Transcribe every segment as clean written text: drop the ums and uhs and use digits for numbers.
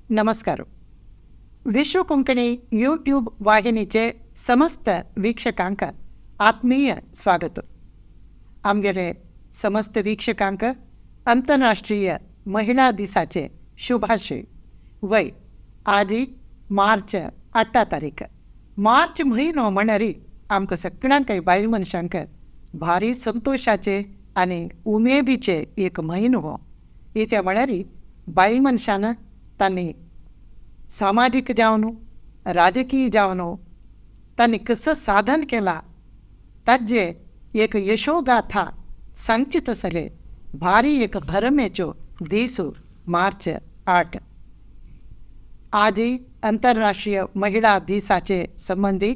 नमस्कार. विश्व कोंकणी यूट्यूब वाहिनीचे समस्त वीक्षकांक आत्मीय स्वागत. आमगेले समस्त वीक्षकांक आंतरराष्ट्रीय महिला दिसाचे शुभाशय. वय आजी मार्च 8 तारीख. मार्च म्हयनो म्हणरी आमकां सगळ्यांक बायल मनशांक भारी संतोषाचे आनी उमेदीचे एक म्हयनो हो. इत्या म्हळ्यार बायल मनशान तांणी सामाजीक जावन राजकीय जावन तांणी कसं साधन केला ताजे एक यशोगाथा सांगचीच आसले. भारी एक धर्मेचो दीस मार्च 8. आजी आंतरराष्ट्रीय महिला दिसाचे संबंधी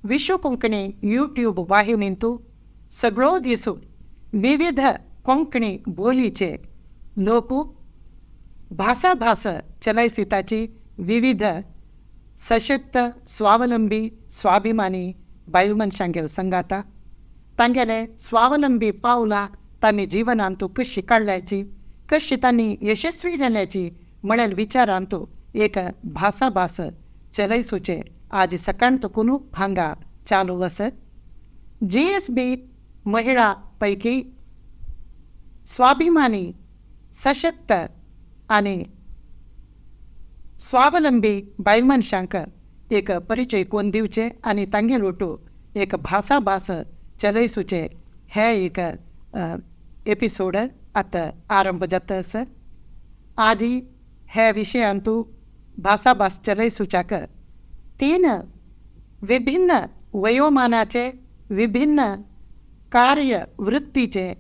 विश्व कोंकणी यूट्यूब वाहिनींतू सगळो दीस विविध कोंकणी बोलीचे लोक भास चलयसिताची विविध सशक्त स्वावलंबी स्वाभिमानी बायल मनशांगेल संगाता तांगेले स्वावलंबी पावलां तांणी जिवनांतू कशी काडल्याची, कशी तांणी यशस्वी जाल्याची म्हणेल विचारांतू एक भास चलयसूचे आज सकाळत कुनू हांगा चालू आसत. GSB महिला पैकी स्वाभिमानी सशक्त आणि स्वावलंबी बायल मनशांक एक परिचय कोण दिवचे आणि तांगे लोटू एक भास चलयसूचे हे एक एपिसोड आतां आरंभ जाता आसा. आजी हे विशयांतू भास चलयसूच्याक 3 विभिन्न वयोमानाचे विभिन्न कार्य वृत्तीचे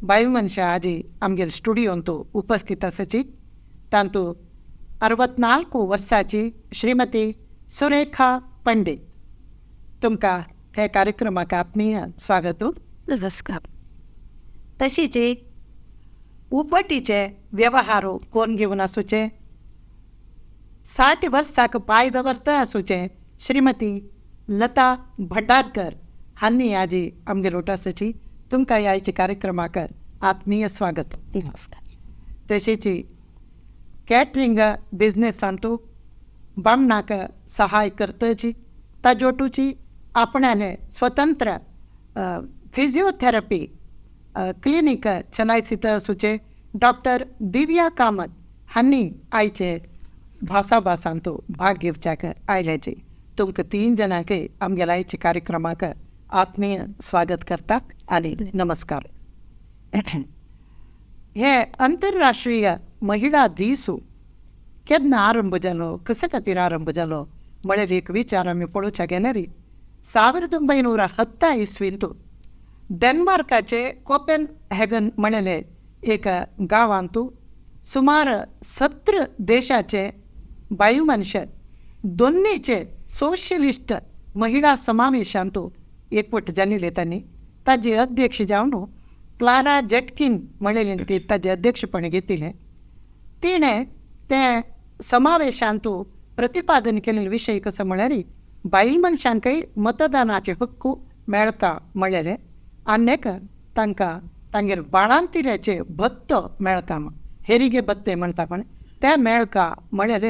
बायल मनशां आजी आमगेल स्टुडियोंतू उपस्थित आसाची. तांतू 64 वर्साची श्रीमती सुरेखा पंडित. तुमकां हे कार्यक्रमाक आत्मीय स्वागत. नमस्कार. तशीच उपटीचे व्यवहार कोण घेवन आसूचे, 60 वर्साक पाय दवरता आसूचे श्रीमती लता भंडारकर हांणी आजी आमगे लोट आसाची. तुमकां ह्या कार्यक्रमाक आत्मीय स्वागत. नमस्कार. तशीच कॅटरिंग बिझनेसांतू बामणाक सहाय करतची ताजोटूची आपणाले स्वतंत्र फिजिओथेरपी क्लिनिक चलायसित आसूचे डॉक्टर दिव्या कामत हांणी आयचे भासांतू भाग घेवच्याक आयल्याची. तुमकां 3 जणांक आमगेल्या आयचे कार्यक्रमाक आत्मीय स्वागत करता आनी नमस्कार. हे आंतरराष्ट्रीय महिला दीस केन्ना आरंभ जालो, कशे खातीर आरंभ जालो म्हळ्यार एक विचार आमी पळोवच्या गेल्यार 1910 इस्वींतू डेन्मार्काचे कोपेनहेगन म्हणले एक गांवांतू सुमार 17 देशाचे बायल मनशे दोनीचे सोशलिस्ट महिला समावेशांतू एकवट जाल्ले. तांणी ताजे अध्यक्ष जावन क्लारा जेटकिन म्हणलेली ती ताजे अध्यक्षपण घेतिले. तिणें ते समावेशांतू प्रतिपादन केलेले विशय कसो म्हळ्यार बायल मनशांकय मतदानाचे हक्क मेळटा म्हणलेले. आनेक तांकां तांगेर बाळांतिऱ्याचे भत्तो मेळटा, हेरिगे भत्ते म्हणटा पण ते मेळटा म्हणल्यार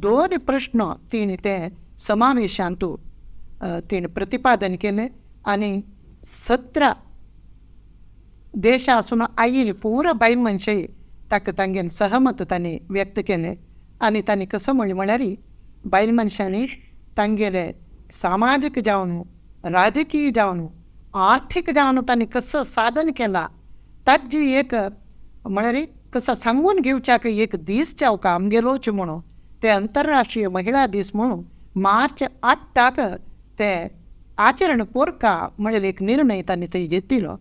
2 प्रश्न तिणें ते समावेशांतू तिणें प्रतिपादन केले. आनी 17 देशां आसून आयिल्ले पुरो बायल मनशांय ताका तांगेन सहमत तांणी व्यक्त केले. आनी तांणी कसो म्हळ्यार बायल मनशांनी तांगेले सामाजीक जावन राजकीय जावन आर्थीक जावन तांणी कसो साधन केला ताजी एक म्हळ्यार कसो सांगून घेवच्याक एक दीस जावका आमगेलोच म्हणून ते आंतरराष्ट्रीय महिला दीस म्हणून मार्च 8 ते आचरण कोरका म्हळ्यार एक निर्णय तांणी थंय घेतिलो.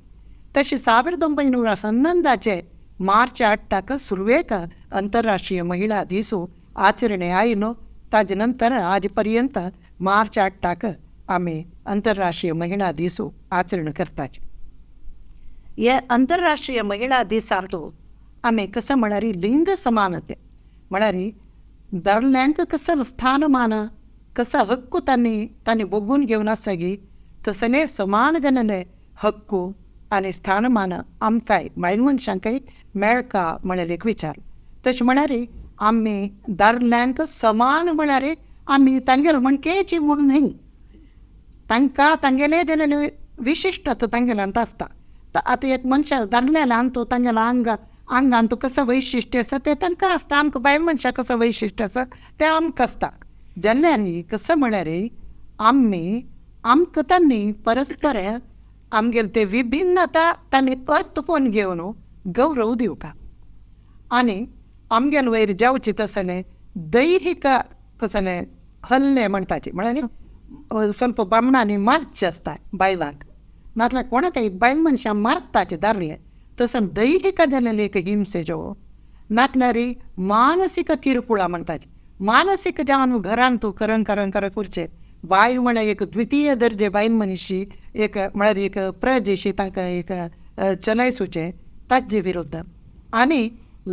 तशें 1911 मार्च 8 सुरवेक आंतरराष्ट्रीय महिला दीस आचरणे आयलो. ताजे नंतर आज पर्यंत मार्च 8 आमी आंतरराष्ट्रीय महिला दीस आचरण करतात. हे आंतरराष्ट्रीय महिला दिसांतू आमी कसं म्हळ्यार लिंग समानते म्हळ्यार दादल्यांक कसं स्थानमान कसं हक्क तांणी बघून घेवन आसा गी तसले समान जनले हक्क आनी स्थानमान आमकांय बायल मनशांकय मेळका म्हणल्यार एक विचार. तशें म्हळ्यार आम्ही दादल्यांक समान म्हणारे आम्ही तांगेल म्हणकेची म्हणून नाही तांकां तांगेले दिलेले विशिष्टता तांगेल्यांत आसता. आता एक मनशा दादल्याला आणतो तांगेला आंगान तो कसं वैशिष्ट्य आसा तें तांकां आसता. आमकां बायल मनशाक कसं वैशिष्ट्य आसा तें आमकां आसता. जाल्यार कसं म्हळ्यार आमकां तांणी परस्पर आमगेले ते विभिन्नता तांणी अर्थ कोण घेवन गौरव दिवपा आनी आमगेले वयर जावचे तसले दैहिक कसले हल्ले म्हणटाचे म्हळ्यार ಸ್ವಲ್ಪ बामणांनी मारचे आसता बायलांक नातल्यार कोणाकय बायल मनशां मारताचे दारले तसं दैहिक जालेले एक हिंसे ज्यो नातल्यार मानसीक किरपुळा म्हणटाचे. मानसीक जावन घरान तूं करन करचें बायल म्हळ्यार एक द्वितीय दर्जे बायल मनीशी एक म्हळ्यार एक प्रजेशी तांकां एक चलयसुचें ताजे विरुद्ध आनी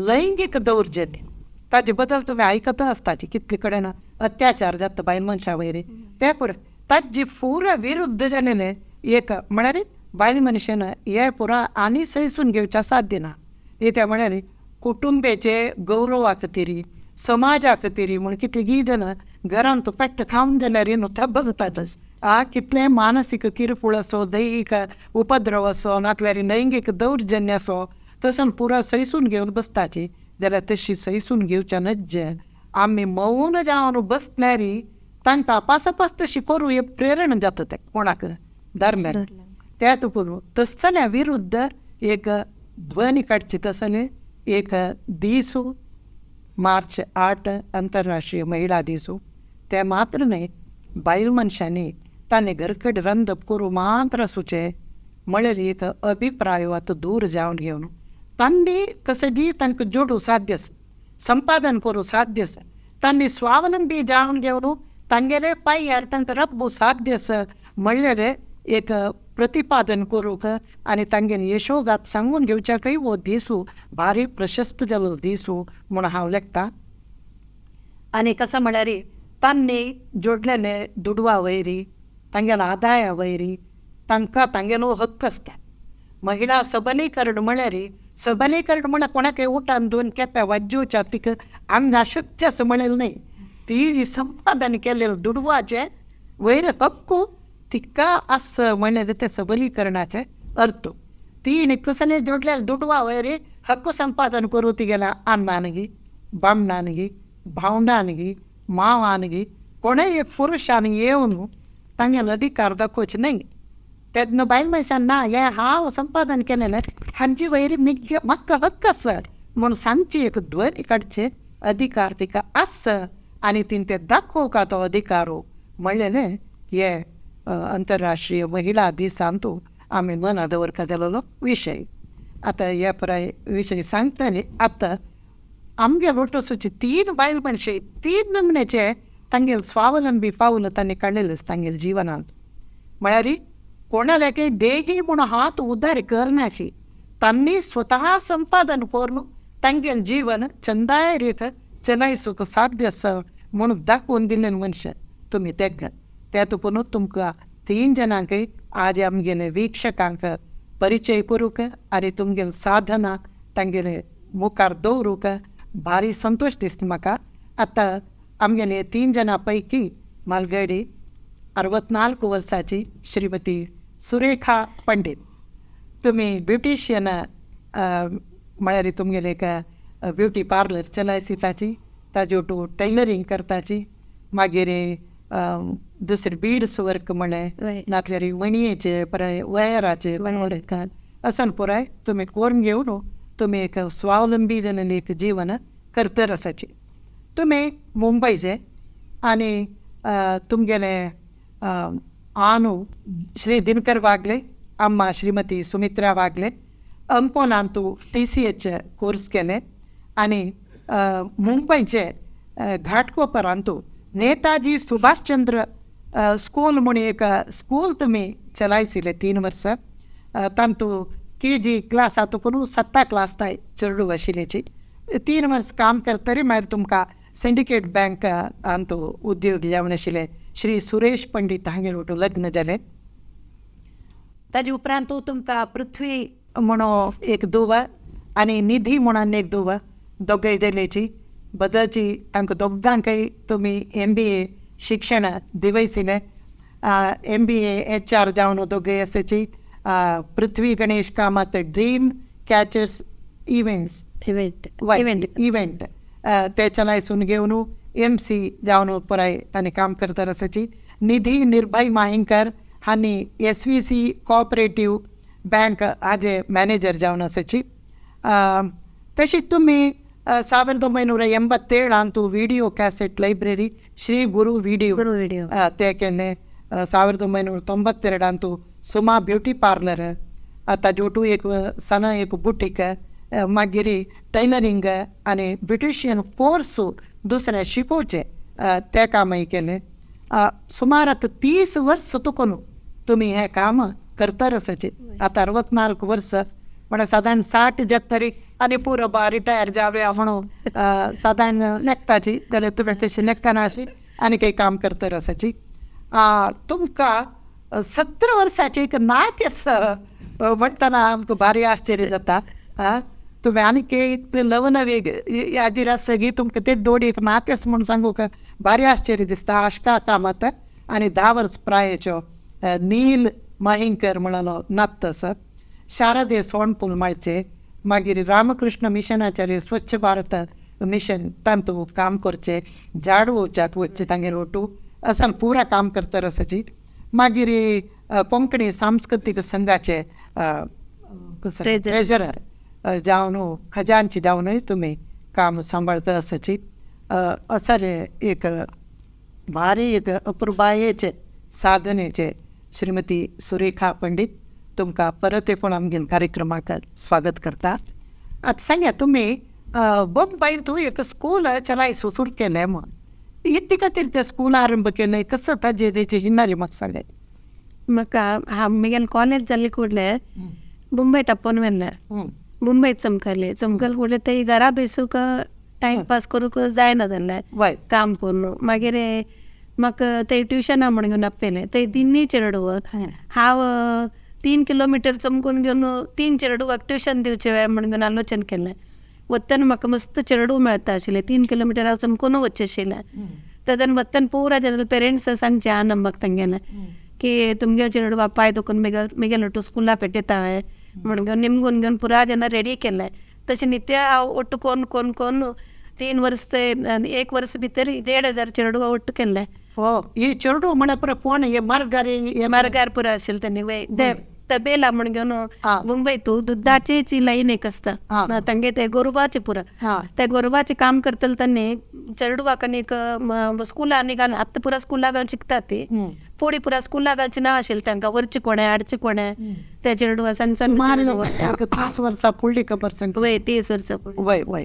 लैंगीक दौर्जन्य ताजे बद्दल तुमी आयकता आसताची कितले कडेन अत्याचार जाता बायल मनशा वयर ते पुरो ताजे पुरा विरुद्ध जालेले एक म्हळ्यार बायल मनशेन हे पुरा आनी सैसून घेवच्या साध्य ना. ते म्हळ्यार कुटुंबाचे गौरवा खातीर समाजा खातीर म्हण कितले गी जाणां घरान तूं पेट्ट खावन जाल्यार न्हू ते बसताच कितले मानसीक किरपुळ असो दैहिक उपद्रव असो नातल्यार लैंगीक दौर्जन्य असो तसन पुरा सैसून घेवन बसताची जाल्यार तशी सैसून घेवच्या नज्जे आमी मौन जावन बसल्यार तांकां आपासपास तशी करूं हे प्रेरण जाता ते कोणाक धर्म्याक त्यात पळोवन तसल्या विरुद्ध एक ध्वनी काडची तसले एक दीस मार्च 8 आंतरराष्ट्रीय महिला दीस ते मात्र न्ही बायल मनशांनी तांणी घरकड रंदप करूं मात्र सुचे म्हळ्यार एक अभिप्राय आतां दूर जावन घेवन तांणी कसगी तांकां जोडूं साध्य संपादन करूं साध्य तांणी स्वावलंबी जावन घेवन तांगेले पांयार तांकां रब्बू साध्य म्हळ्यार एक प्रतिपादन करूंक आनी तांगेन यशोगात सांगून घेवच्याकय हो दीस भारी प्रशस्त जालो दीस म्हूण हांव लेखतां. आनी कसं म्हळ्यार तांणी जोडलेले दुडवा वयरी तांगेल्या आदाया वयरी तांकां तांगेलो हक्क आसता. महिला सबलीकरण म्हळ्यार सबलीकरण म्हळ्यार कोणाकय उठान दोन केप्यां वाजोवच्या तिका आंगा शक्ती आसा म्हणलें न्ही ती संपादन केलेले दुडवाचे वयर हक्क तिका आस म्हणलें ते सबलीकरणाचे अर्थ ती कसले जोडलेले दुडवा वयर हक्क संपादन करूं तिगेल्या अन्नानगी बामणानगी भावंडानगी मावानगी कोणय एक पुरुशान येवन तांगेलो अधिकार दाखोवचे न्ही तेन्ना बायल मनशान ना हे हांव संपादन केलेलें हांचे वयर म्हाका हक्क आसा म्हूण सांगची एक ध्वनी काडचे अधिकार तिका आसा आनी तिणें ते दाखोवका तो अधिकार म्हणलेलें हे आंतरराष्ट्रीय महिला दिसांतू आमी मना दवरका जालोलो विशय. आतां ह्या पुराय विशय सांगतले आतां आमगे लोटोसूचे 3 बायल मनशे 3 नमनेचे तांगेले स्वावलंबी पावल तांणी काडलेले तांगेले जिवनांत म्हळ्यार कोणालेके देही म्हूण हात उदार करनाशी तांणी स्वता संपादन करून तांगेले जीवन चंदाय रीत चलयसूंक साध्य आसा म्हणून दाखोवन दिलेले मनशां तुमी तेका त्यात पुनू तुमकां 3 जाणांक आज आमगेले वीक्षकांक परिचय करूंक आनी तुमगेले साधना तांगेले मुखार दवरूंक भारी संतोश दिसता म्हाका. आतां आमगेले 3 जाणां पैकी मालगडी 64 वर्साची श्रीमती सुरेखा पंडित तुमी ब्युटिशियन म्हळ्यार तुमगेले एक ब्युटी पार्लर चलायताची ताजे तूं टेलरींग करताची मागीर दुसरे बीड्स वर्क म्हळें नातल्यार मणयेचे पुराय वयराचे असन पुराय तुमी करून घेवन तुमी एक स्वावलंबी जालेले एक जीवन करतर आसाची. तुमी मुंबयचे आनी तुमगेले आनू श्री दिनकर वागले अम्मा श्रीमती सुमित्रा वागले अंपोलान तूं TCH कोर्स केले आनी मुंबयचे घाटकोपरान तूं नेताजी सुभाषचंद्र स्कूल म्हूण एक स्कूल तुमी चलायसिले 3 वर्सां तांतू KG क्लास आतां पूण 7 क्लास ताय चेडूं आशिल्लेची 3 वर्स काम करतरी मागीर तुमकां सिंडिकेट बँक आंतू उद्योग जावन आशिल्ले श्री सुरेश पंडीत हांगेर वचून लग्न जालें. ताजे उपरांत तुमकां पृथ्वी म्हणून एक दुवा आनी निधी म्हणून एक दुवा दोगय जालेची बदलची तांकां दोगांकय तुमी MBA शिक्षण दिवयसिले. MBA HR जावन दोगे असेची Prithvi Ganesh Kamat dream catchers event ते चलायसून घेऊन MC जावन पुराय तांणी काम करता असाची. निधी निर्भय माहिंकर हांणी SVC कोऑपरेटिव्ह बँक हाजे मॅनेजर जावन असाची. तशीच तुमी 1987 विडियो कॅसेट लायब्ररी श्री गुरु विडियो ते केले. 1992 सुमा ब्युटी पार्लर, ताजे एक सन एक बुटीक, मागीर टेलरिंग आनी ब्युटिशियन कोर्स दुसरे शिकोवचे ते कामय केले. सुमार आतां 30 वर्स तुकून तुमी हें काम करता असाचे. आतां 64 वर्स म्हण साधारण 60 जगतरी आनी पुरो रिटायर जावया म्हणून साधारण लेखताची जाल्यार तुमी तशी लेखना अशी आनी काही काम करता असाची. तुमकां 17 वर्सांचे एक नाट्यस म्हणटना आमकां भारी आश्चर्य जाता. तुमी आनी काही नवे यादीर सगळी तुमकां ते दोड एक नाट्यस म्हूण सांगू का भारी आश्चर्य दिसता. आश्का कामत आनी 10 वर्स प्रायेच्यो नील माहिंकर म्हणलो नाट्यस. शारदे सोणपूल माळचे, मागीर रामकृष्ण मिशनाचार्य स्वच्छ भारत मिशन तांतू काम करचे, झाड वोवच्याक वचचे तांगेर ओटू असन पुरा काम करता असाची. मागीर कोंकणी सांस्कृतीक संघाचे ट्रेजरर जावन खजांची जावनूय तुमी काम सांबाळता असाची. असले एक भारी एक अपुर्बायेचे साधनेचे श्रीमती सुरेखा पंडित तुमकां परत एकूण आमगेन कार्यक्रमाक स्वागत करता. आतां सांगा तुमी बॉम्बायन तूं एक स्कूल चलाय सुरू केलें म्हण इतले खातीर तें स्कूल आरंभ केलें कसो ताजे तेचे हिन्नारी म्हाका सांगात. म्हाका म्हगेलें कॉलेज जाल्ले कुडले मुंबय टापोवन व्हेल्लें. मुंबयत चमकल कुडले ते घरा बेसूक टायम पास करूंक जायना जाल्लें काम करून. मागीर म्हाका ते ट्युशना म्हण घेवन आपयलें. ते दिनी चेडवाक हांव 3 किलोमिटर चमकून घेवन 3 चेडवाक ट्युशन दिवचे म्हण घेवन आलोचन केलें. वत्तन म्हाका मस्त चेडू मेळटा आशिल्लें. 3 किलोमिटर हांव चमकून वच्चें आशिल्लें. तेदन वत्तन पुरा जनरल पेरेंट्स सांगचे आ नंबर तांगेलें की तुमगे चेडवा पांय दुखून मेगेलो तूं स्कुला पेटयता हांवें म्हण घेवन निमगून घेवन पुरा जेन्ना रेडी केलें तशें नित्य हांव ओट्ट कोन्न 3 वर्स ते 1 वर्स भितर 1,500 चेडवा ओट्ट केल्ले. ही चेडू म्हण पुरो कोण हे मार्गार पुरो आशिल्ले तेणी तबेला म्हण घेवन मुंबयत दुदाची लाईन एक आसता तांगे ते गोरवाचे पुरा ते गोरवाचे काम करतले तेन्नी चेडवाक आनीक स्कुला आनी घाल आतां पुरा स्कुला घालून शिकता ती फुडें पुरा स्कुला घालचें ना आशिल्लें तांकां व्हरचें कोणें हाडचें कोणें ते चेडवा सान 30 वर्सां फुडली खबर सांग. वय 30 वर्सां वय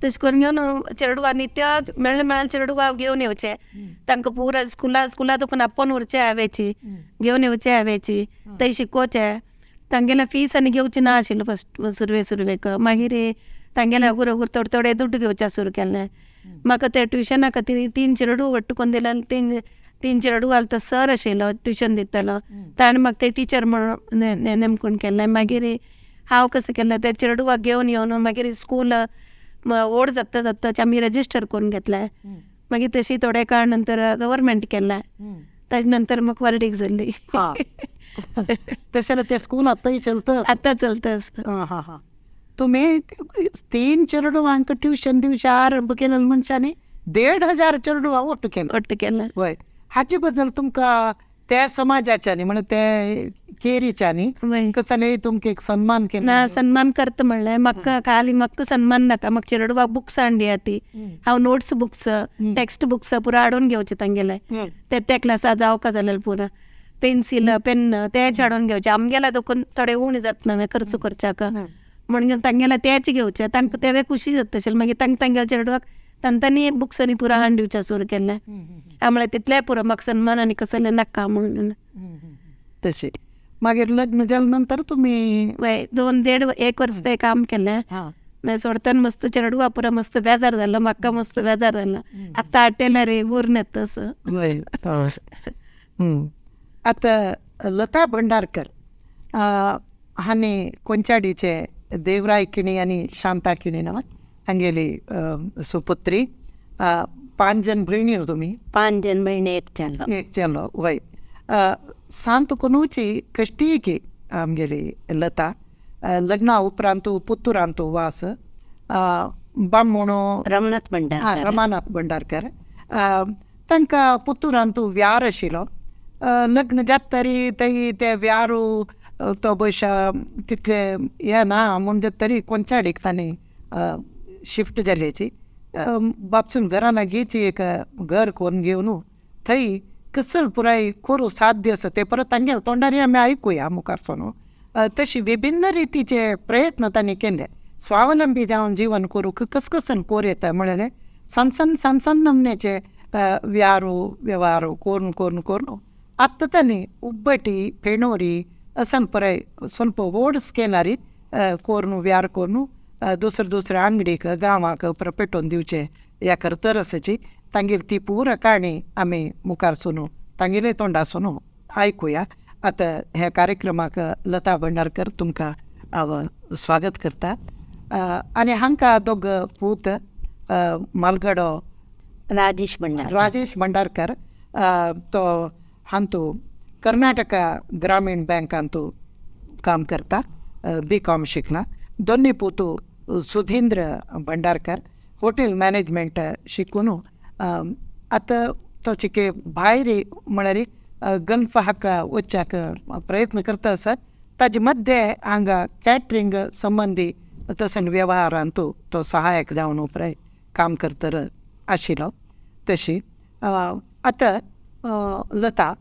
तशें करून घेवन चेडवा नित्य मेळ्ळें चेडवा घेवन येवचे तांकां पुरा स्कुला दुखून आपोवन व्हरचें हांवेची घेवन येवचें हांवेची थंय शिकोवचें. तांगेलें फीस आनी घेवचें ना आशिल्लें फस्ट सुरवेक. मागीर तांगेलें अगूर थोडे दुड्ड घेवचें सुरू केलें. म्हाका ते ट्युशना खातीर 3 चेडू वट्टून दिले. 3 चेडू घालता सर आशिल्लो ट्युशन दितालो ताणें म्हाका ते टिचर म्हण नेमकून केल्लें. मागीर हांव कशें केलें ते चेडवाक घेवन येवन मागीर स्कूल व्हड जाता आमी रजिस्टर करून घेतलें. मागीर तशी थोडे काळ नंतर गव्हर्मेंट केलें. ताजे नंतर म्हाका वर्डीक जाल्ली. तशें ते स्कूल आतांय चलता. तुमी 3 चेडवांक ट्युशन दिवचे आरंभ केलें मनशांनी 1,500 चेडवां ओट्ट केलें. वय हाचे बद्दल तुमकां त्या समाजाच्यांनी म्हण ते केरीच्यांनी कसले तुमकां एक सन्मान केला. ना सन्मान करता म्हणलें म्हाका खाली म्हाका सन्मान नाका. म्हाका चेडवाक बुक्स हाडून दिया ती. हांव नोट्स बुक्स टेक्स्ट बुक्स पुरा हाडून घेवचे तांगेले ते क्लासा जावका जाल्यार पुरा पेन्सिल पेन तेच हाडून घेवचे. आमगेला देखून थोडे उणी जाता न्हय खर्च करच्याक म्हणून तांगेला तेच घेवचे. तांकां तेवे खुशी जाता आशिल्लें. मागीर तांगेल्या चेडवाक तांणी बुक्सांनी पुरा हाडून दिवचे सुरू केलें. हांव म्हळें तितलें पुरो म्हाका सन्मान आनी कसलें नाका म्हणून. तशें मागीर लग्न जाले नंतर तुमी वय 1 वर्स ते काम केलें. मागीर सोडतना मस्त चेडवा पुरा मस्त बेजार जालो. म्हाका मस्त बेजार जालो. आतां हाडटेलें रे उरून येता तसो. आतां लता भंडारकर हांणी कोंचाडीचे देवराय किणी आनी शांता किणी ना हांगेली सुपुत्री. 5 जण भयणी तुम्ही? 5 जण बहिणी, एक चलो वय. सांत कोणूची कष्टी की आमगेली लता लग्ना उपरांत पुत्तूरांतू वास बामणो रमानाथ भंडारकर. तांकां पुत्तूरांतू व्यार आशिल्लो. लग्न जातरी ते व्यारू तो बशा तितले हे ना म्हणजे तरी कोणच्याडीक तांणी शिफ्ट जाल्याची. बापसून घरा लागींची एक घर करून घेवन थंय कसल पुराय करूं साध्य आसा ते परत तांगेल्या तोंडारी आमी आयकुया मुखारसून. तशी विभिन्न रितीचे प्रयत्न तांणी केले. स्वावलंबी जावन जीवन करूंक कसन कोर येता म्हळ्यार सन नमनेचे व्यारू व्यवहारू करून करून करून आत्तां तांणी उब्बटी फेणोरी असन पुराय ಸ್ವಲ್ಪ व्हड स्केलारी करून व्यार करून दुसऱ्या अंगडीक गांवाक पेटोवन दिवचे ह्या तरसाची तांगेली ती पुरा काणी आमी मुखारसून तांगेले तोंडासून आयकुया. आतां ह्या कार्यक्रमाक लता भंडारकर तुमकां हांव स्वागत करता. आनी हांकां दोग पूत मालगडो राजेश भंडारकर. तो हांतू कर्नाटका ग्रामीण बँकांतू काम करता. B.Com शिकला. दोन्ही पूतू सुधींद्र भंडारकर हॉटेल मॅनेजमेंट शिकून आतां तो चिके भायर म्हळ्यार गल्फ हाका वच्चाक प्रयत्न करता आसात. ताजे मध्य हांगा कॅटरिंग संबंधी तसं व्यवहारांतू तो सहायक जावन उपराय काम करतर आशिल्लो. तशी आतां लता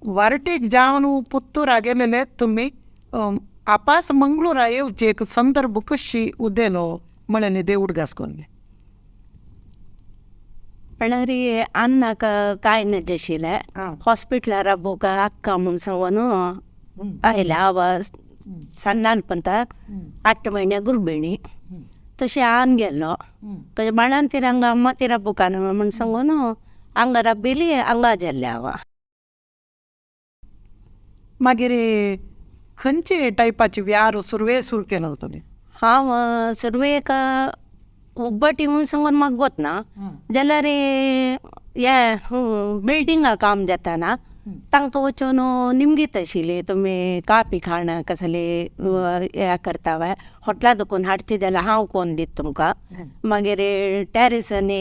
वारटीक जावन पुत्तूरा गेलेले तुमी आपास मंगळूरा येवची एक संदर्भ कशी उदेलो म्हळ्यार देवूड घासकोन म्हळ्यार अन्नाक कांय नाशिल्लें. हॉस्पिटलार बोका अक्का म्हूण सांगून आयले. आवाज सन्नान पंता 8 म्हयन्या गुरबिणी. तशें आन गेल्लो तशें बाणान तिर हांगा अम्मा तिरा बुकान म्हूण सांगून हांगा राबयली. हांगा जाल्लें हांव. मागीर खंयचे टायपाचे व्यार सुरू केलो तुमी? हांव सुरवेक उब्बटी म्हूण सांगून म्हाका गोतना जाल्यार हे बिल्डिंगा काम जाताना तांकां वचून निमगीत आशिल्ली. तुमी कापी खाण कसले हे करता वय हॉटला दुखून हाडची जाल्यार हांव कोन्न दिता तुमकां. मागीर टॅरिसांनी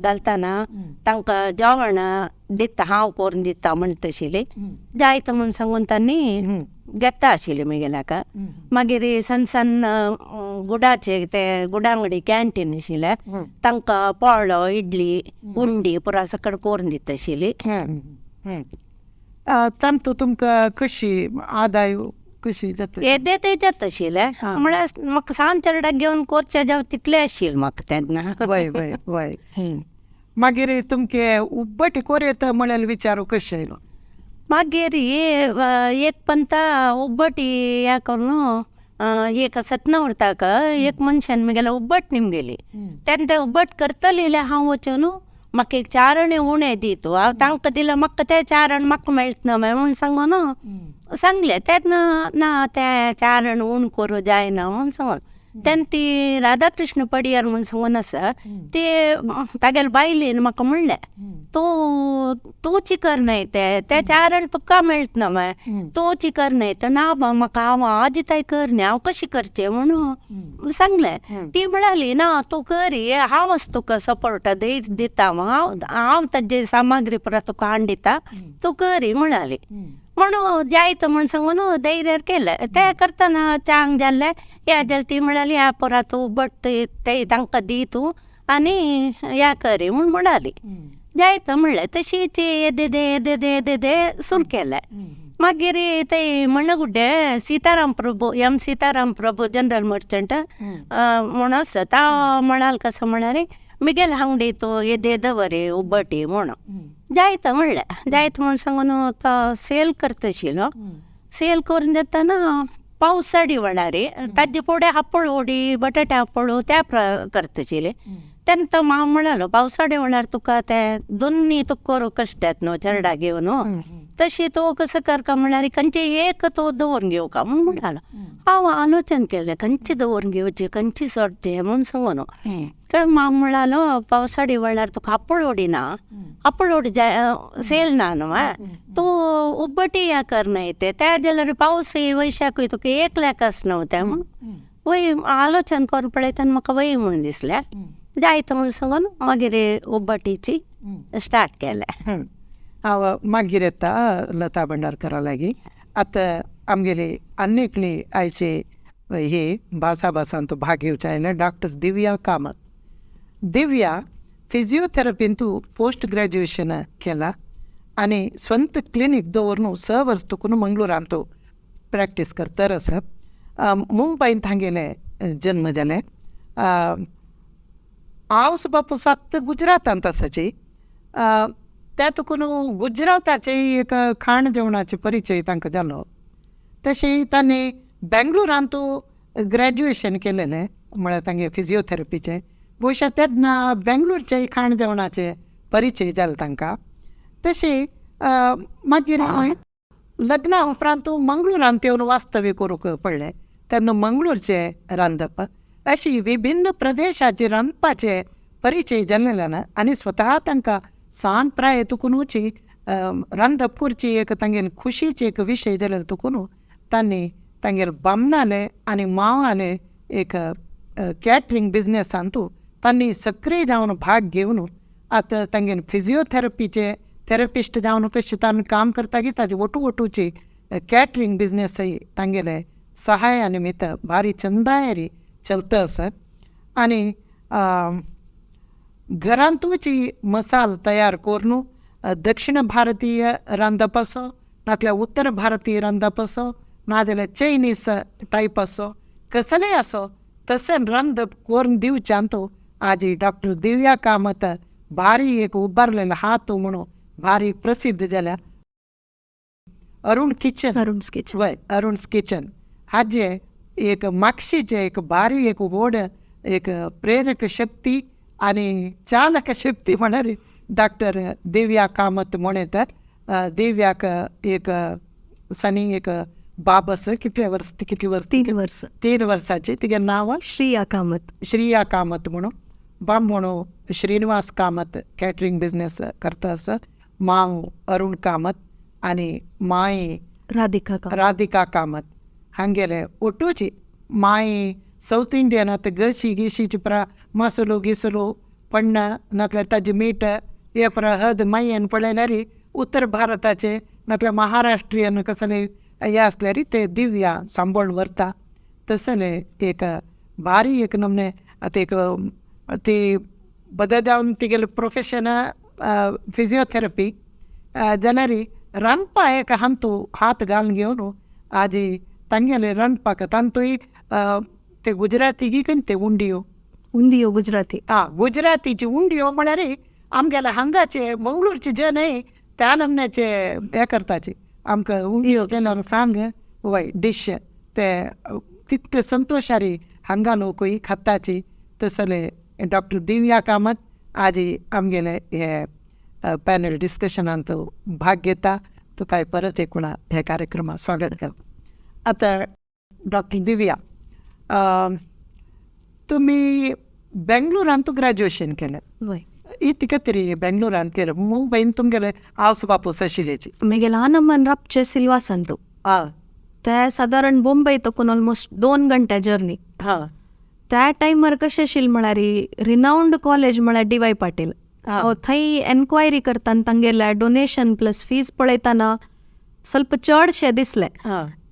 घालतना तांकां जेवण दिता हांव करून दिता म्हण तशिल्ली. जायत म्हूण सांगून तांणी घेता आशिल्ली म्हगेल्याक. मागीर सन गुडाचे ते गुडांगडी कॅन्टीन आशिल्ले तांकां पोळो इडली उंडी पुरा सकट करून दिता आशिल्ली. तांतू तुमकां कशी आदाय कशी जाता? येदे ते जाता आशिल्लें म्हळ्यार म्हाका सांजचेडा घेवन कोरचें जाव तितलें आशिल्लें म्हाका तेन्ना. वय वय वय. मागीर तुमके उब्बटी कोर येता म्हळ्यार विचारू कशें आयलो? मागीर एक पंता उब्बटी हे करून एक सत्नावृताक एक मनशान म्हगेल्या उब्बट निमगेली. तेन्ना ते उब्बट करतले जाल्यार हांव वचून म्हाका एक चारणे उणें दित. हांव तांकां दिलें म्हाका ते चारण म्हाका मेळटना म्हूण सांगून सांगलें. तेन्ना ना ते चारण उण करूं जायना म्हूण सांगून तेन्ना ती राधाकृष्ण पडियार म्हूण सांगून आसा ते तागेले बायलेन म्हाका म्हणलें तूं चिकर न्हय ते चारण तुका मेळटना तूं चिकर न्हय तर ना म्हाका हांव आजिताय कर न्ही हांव कशी करचें म्हणून सांगलें. ती म्हणाली ना तूं कर हांवच तुका सपोर्ट दिता हांव ताजे सामग्री पुरा तुका हाडून दिता तूं कर म्हणाली. म्हणून जायत म्हूण सांगून धैर्यार केलें. ते करतना चांग जाल्लें या जाल्यार ती म्हणाली ह्या पुरा तूं बट ते तांकां दी तूं आनी ह्या करी म्हूण म्हणाली. जायत म्हणलें तशीच येदे सुरू केलें. मागीर ते मणगुड्डे सीताराम प्रभू जनरल मर्चंट म्हूण आसा ता म्हणाल कसो म्हणाले मिगेल हांगडी तूं येदे दवरे उब्बटी म्हणून. जायत म्हणलें जायत म्हूण सांगून तो सेल करता आशिल्लो. सेल करून देतना पावसाडी वणारी ताजे फुडें हापळ उडी बटाटे हापळू त्या करता आशिल्ले. तेन्ना तो हांव म्हणालो पावसाडे वणार तुका ते दोन्ही तुका करूं कश्ट येता न्हू चेडा घेवन तशी तो कसं कर का म्हणाली खंयचे एक तो दवरून घेऊ का म्हणून म्हणाला. हांव आलोचन केलें खंयचे दवरून घेवचे खंयची सोडचे म्हणून सांगून. तर माम म्हणालो पावसाळी वेळार तुका आपोळोडी ना आपोळोडी सेल ना न्हू तू उब्बटी या करना येते त्या जाल्यार पावस वैशाखूय तुका एक लेकास नव्हते म्हणून वय आलोचन करून पळयतना म्हाका वय म्हणून दिसलें. जायतं म्हणून सांगून मागीर उब्बटीची स्टार्ट केलें. हांव मागीर येता लता भांडारकरा लागीं. आतां आमगेली आनीकली आयचे ही भासांतू भाग घेवचे आयले डॉक्टर दिव्या कामत. दिव्या फिजिओथेरपींतू पोस्ट ग्रॅज्युएशन केला आनी स्ವಂತ क्लिनीक दवरून 6 वर्स तुकून मंगळूरांतू प्रॅक्टीस करता आसा. मुंबईन तांगेलें जन्म जालें. हांव बापूस फक्त गुजरातांत आसाची. त्या तुकून गुजराताचे एक खाण जेवणाचे परिचय तांकां जालो. तशें तांणी बेंगळुरांतू ग्रॅज्युएशन केलेलें म्हळ्यार तांगे फिजिओथेरपीचें. भविश्यात तेन्ना बेंगळूरचे खाण जेवणाचे परिचय जाले तांकां. तशें मागीर लग्ना उपरांत मंगळूरांत येवन वास्तव्य करूंक पडलें. तेन्ना मंगळूरचें रांदप अशी विभिन्न प्रदेशाचे रांदपाचे परिचय जाल्लेल्यान आनी स्वता तांकां सान प्राय तुकुनूची रांदप करची एक तांगेल खुशीचे एक विशय जाले तुकुनू तांणी तांगेल बामणाले आनी मावाले एक कॅटरिंग बिजनेसांतू तांणी सक्रीय जावन भाग घेवन आतां तांगेल फिजिओथेरपीचे थेरपिस्ट जावन कशें तांणी काम करता की ताजे वटूची कॅटरिंग बिजनेसय तांगेले सहाया निमित्त भारी चंदायरी चलता आसा. आनी घरांतूची मसाल तयार करून दक्षिण भारतीय रांदप असो नाजाल्यार उत्तर भारतीय रांदप असो नाजाल्यार चायनीज टायप असो कसलेय असो तसें रांदप करून दिवच्यांतू आज डॉक्टर दिव्या कामत भारी एक उबारलेलो हात म्हणून भारी प्रसिद्ध जाल्या. अरुण्स किचन हाजे एक मागशीचे एक भारी एक व्हड एक प्रेरक शक्ती आनी चालक शक्ती म्हळ्यार डॉक्टर दिव्या कामत म्हणटात. दिव्याक एक सनी एक बाब आसा. कितले वर्स 3 वर्साची. तिगे नांव श्रिया कामत म्हणून. बाब म्हणून श्रीनिवास कामत कॅटरिंग बिजनेस करता आसा. माव अरुण कामत आनी माय राधिका कामत हांगेले ओटूची. माय साऊथ इंडियन आतां गिशीची मसालो गिसलो पडना नाजाल्यार ताजे मीठ हे हद मायेन पळयल्यार उत्तर भारताचे नाजाल्यार महाराष्ट्रीयन कसले हे आसल्यार ते दिव्या सांबाळून व्हरता. तसले एक भारी एक नमने आतां एक ती बदल जावन तिगेले प्रोफेशन फिजिओथेरपी जाल्यार रांदपा एक हांतू हात घालून घेवन आज तांगेले रांदपाक तांतूय ते गुजराती की ते उंडियो गुजराती गुजरातीची उंडियो म्हळ्यार आमगेले हांगाचे मंगळूरचे जनय त्या नमन्याचे हे करताचे. आमकां उंडियो केल्यार सांग वय डिश ते तितके संतोशारी हांगा लोकूय खाताची. तसले डॉक्टर दिव्या कामत आज आमगेले हे पॅनल डिस्कशनांत भाग घेता. तुका परत एकूण हे कार्यक्रमात स्वागत करता. आतां डॉक्टर दिव्या तुमी बेंगळुरांत ग्रॅज्युएशन केलें. इतके तरी बेंगळुरांत केलें. मुंबईन तुमगेले आवस बापूस आशिल्लेची. म्हगे ल्हान अम्मान रापचे सिल्वासांतू ते सादारण मुंबय तकून ऑलमोस्ट 2 घंटे जर्नी. त्या टायमार कशें आशिल्लें म्हळ्यार रिनावंड कॉलेज म्हळ्यार डी वाय पाटील. थंय एन्क्वायरी करतना तांगेले डोनेशन प्लस फीज पळयतना ಸ್ವಲ್ಪ चडशें दिसलें.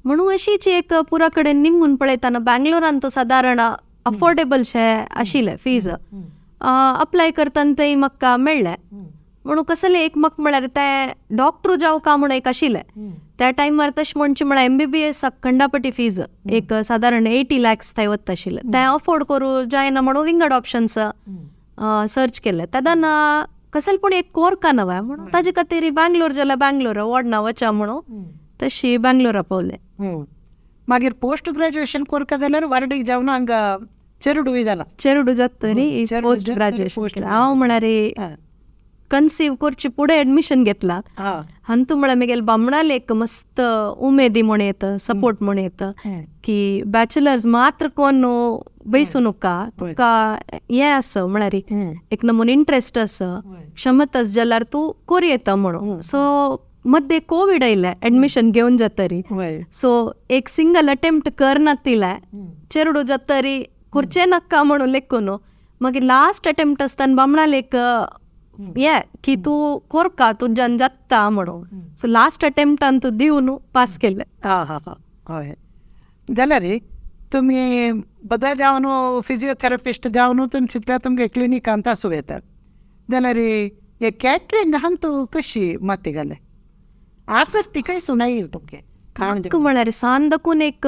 म्हणून अशीच एक पुरा कडेन निमून पळयतना बेंगलोरांत सादारण अफोर्डेबल शे आशिल्लें फीज. अप्लाय करतना थंय म्हाका मेळ्ळें. म्हणून कसलें एक म्हाका म्हळ्यार तें डॉक्टर जावका म्हणून एक आशिल्लें. त्या टायमार तशें म्हणचें म्हळ्यार MBBS खंडापटी फीज एक सादारण 80 lakhs थंय वता आशिल्लें. तें अफोर्ड करूं जायना म्हणून विंगड ऑप्शन्स सर्च केले. तेन्ना कसलें पूण एक कोरका नवा म्हणून ताजे खातीर बेंगलोर जाल्यार बेंगलोर वडना वचा म्हणून तशी बेंगलोरा पावलें. मागीर पोस्ट ग्रॅज्युएशन कोरका जाल्यार वारडीक जावन हांगा चेरुडूय जाला. चेरुडू जाता तरी पोस्ट ग्रॅज्युएशन हांव म्हळ्यार कन्सीव करचे पुढे ऍडमिशन घेतला हांतू म्हळ्यार म्हगेल बामणाल एक मस्त उमेदी म्हण येतं सपोर्ट म्हण येतं की बॅचलर्स मात्र कोण बैसू नका तुका हें आसा म्हळ्यार एक नमून इंट्रस्ट आसा क्षमता आसा जाल्यार तूं कोर येता म्हणून. सो मध्ये कोविड आयलें ऍडमिशन घेवन जातरी सो एक सिंगल अटेम्प्ट करनातिलें चेडू जातरी करचें नाका म्हणून लेखून मागीर लास्ट अटेम्प्ट आसतना बामणाल एक ये की तूं कोरका तुज्यान जाता म्हणून. सो लास्ट अटेम्प्टान तूं दिवन पास केलें. हय जाल्यार तुमी बदल जावन फिजिओथेरपिस्ट जावन तुमचे तुमगे क्लिनिकांत आसूं येतात जाल्यार हे कॅटरिंगान तूं कशी माती घालें आसक्ती खंय सुनायली तुमगे खाण म्हळ्यार सांदकून एक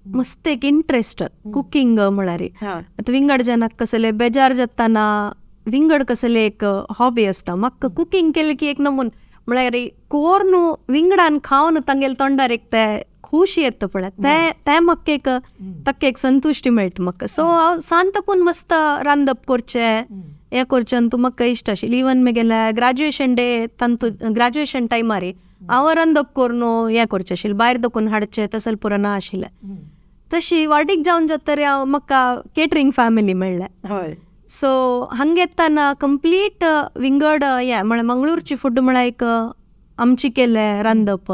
मस्त एक इंट्रस्ट कुकिंग म्हळ्यार आतां विंगड जेन्ना कसले बेजार जाताना विंगड कसले एक हॉबी आसता म्हाका कुकिंग केलें की एक नमून म्हळ्यार कोर न्हू विंगडान खावन तांगेले तोंडार एक ते खुशी येता पळय ते म्हाका एक ताका एक संतुश्टी मेळटा म्हाका. सो हांव सांतकून मस्त रांदप करचें हें करचें आनी तूं म्हाका इश्ट आशिल्लें. इवन म्हगेल्या ग्रॅज्युएशन डे तांतू ग्रॅज्युएशन टायमार हांव रांदप करून हें करचें आशिल्लें भायर दोकून हाडचें तसलें पुरो ना आशिल्लें. तशी वाडीक जावन जातरी हांव म्हाका केटरिंग फॅमिली मेळ्ळें. हय सो हांगा येताना कंप्लीट विंगड हें म्हळ्यार मंगळूरची फूड म्हळ्यार एक आमची केलें रांदप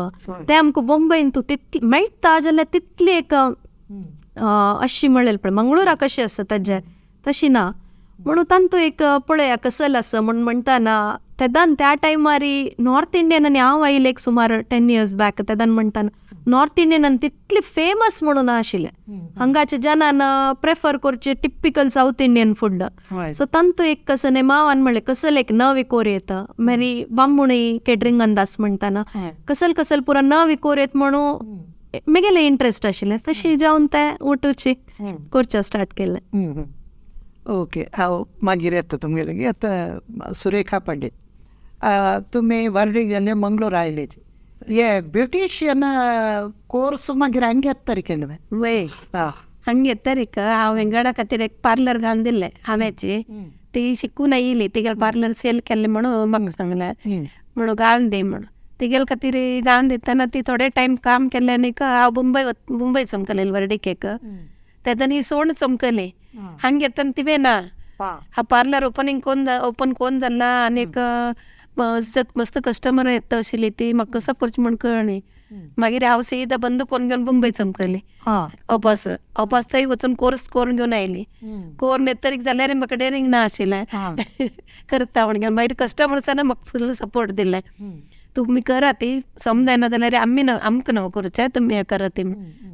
तें आमकां मुंबयन तूं तितली मेळटा जाल्यार तितली एक अशी म्हणलें पळय मंगळुरा कशी आसा ताजें तशी ना म्हणून तांतू एक पळया कसल आसा म्हणून म्हणटाना तेदान त्या टायमार नॉर्थ इंडियन आनी हांव आयिल्लें एक सुमार 10 years बॅक तेदान म्हणटाना नॉर्थ इंडियन तितली फेमस म्हणून आशिल्लें हांगाचे जनान प्रेफर करचे typical south Indian food. So तांतू एक कसं नेमावान म्हणलें कसल एक नवी कोर येता मेरी बांबुणी केटरिंगान दास म्हणटाना कसल कसल पुरा नवी कोर येत म्हणून म्हगेलें इंट्रस्ट आशिल्लें तशी जावन तें उठूची करचें स्टार्ट केलें. ओके हांव मागीर येता तुमगेले आतां सुरेखा पंडीत तुमी वर्डीक जाल्ले मंगळूर आयलेचे हे ब्युटिशियन कोर्स मागीर हांगा येता केले वय हंगे येतरी हांव वेंगडा खातीर एक पार्लर घालून दिल्लें हांवेची ती शिकून आयिल्ली तिगेल पार्लर सेल केल्लें म्हणून म्हाका सांगलें म्हणून घालून दी म्हणून तिगेल खातीर घालून दितना ती थोडे टायम काम केलें आनी हांव मुंबय चमकलें वर्डीक एक तेदान ही सोण चमकली हंगे येतना तिवे ना हा पार्लर ओपन कोण जाल्ला आनीक मस्त कस्टमर येता आशिल्ली ती म्हाका कसो करचें म्हण कळ्ळी. मागीर हांव सीदा बंद करून घेवन मुंबय चमकली अपास थंय वचून कोर्स करून घेवन आयली. कोरून येतरीक जाल्यार म्हाका डेरिंग ना आशिल्लें करता म्हणून मागीर कस्टमर्सांनी म्हाका फुल सपोर्ट दिल्लें तुमी करा ती समजायना जाल्यार आमकां न्हू करचें तुमी हें करा ती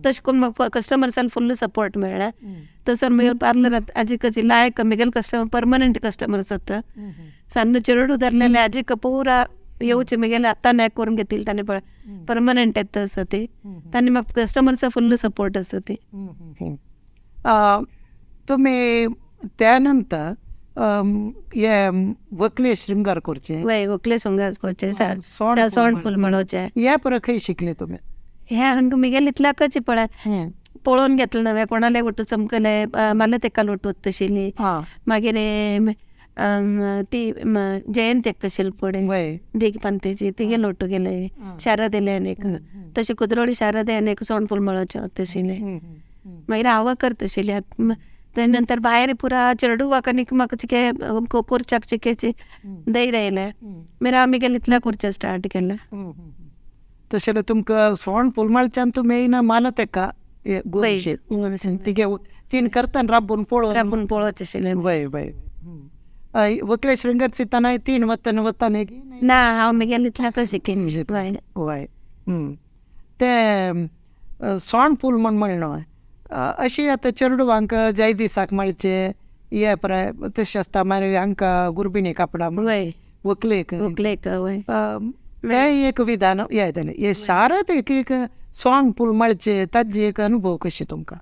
तशें करून म्हाका कस्टमर्सान फुल्ल सपोर्ट मेळ्ळें. तसर म्हगेल पार्लरांत आजीक लायक म्हगेल कस्टमर परमनंट कस्टमर्स जाता सन्न चेडू धरलेले आजीक पुरा येवचे म्हगेले आतां नॅक करून घेतली ताणें पळय परमनंट येता आसा ती तांणी म्हाका कस्टमर्सा फुल्ल सपोर्ट आसा ती. तुमी त्या नंतर हे वकले श्रृंगार करचे वय वकले शृंगार करचे सोण फूल म्हणोवचे हे परत खंय शिकले तुमी हे हांगा म्हगेले इतल्याकच पळय पळोवन घेतलें नवे कोणाले वटू चमकले मला तेका लोटू तशिल्ली मागीर ती जयंत आशिल्ली फुडें देख पंतेची तिगे लोटू गेले शारदेले आनीक तशी कुदरोळी शारदे आनीक सोणफूल मळोवचे तशिल्ले मागीर हांव करता आशिल्ली. ते नंतर भायर पुरा चेडू वाकानीक म्हाका चिके कोरच्याक चिकेची धैर्य येयलें मागीर हांव म्हगेलें इतल्या करचें स्टार्ट केलें. तशें जाल्यार तुमकां सोण पुलमाळच्यान तुमी येयना माला तेका तिगे तीन करतना राबून पळोवचें आशिल्लें. वय वय वकले श्रृंगार चिताना तीन वता ना हांव म्हगेलें इतल्याक शिकेन वय ते सोण फूल म्हण म्हणलो अशी आतां चेडूवांक जाय दिसाक माळचे हे पळय तशें आसता मागीर हांकां गुरबिणी कापडां व्हंकलेक हे एक विधान हे जालें हे शारद एक सोंग फूल माळचे ताजी एक अनुभव कशी तुमकां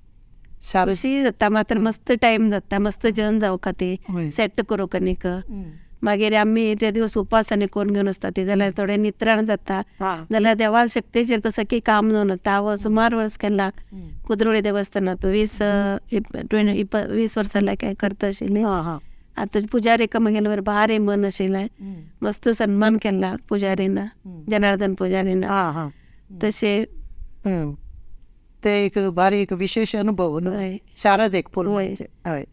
शारशी जाता मात्र मस्त टायम जाता मस्त जेवण जावं खातीर सेट करूंक आनीक मागीर आमी ते दिवस उपास आनी करून घेवन आसता ती जाल्यार थोडे नित्राण जाता जाल्यार देवाल शक्तीचेर कसो की काम न्हू जाता. हांव सुमार वर्स केला कुदरोळी देवस्थानांत 20 वर्सां काय करता आशिल्ली आता पुजारी गेल्यावर भारी मन आशिल्लें, मस्त सन्मान केला पुजारीनं, जनार्दन पुजारीनं. तसे ते एक भारी एक विशेष अनुभव न्हू शारदेक पळोवपाचे. हय.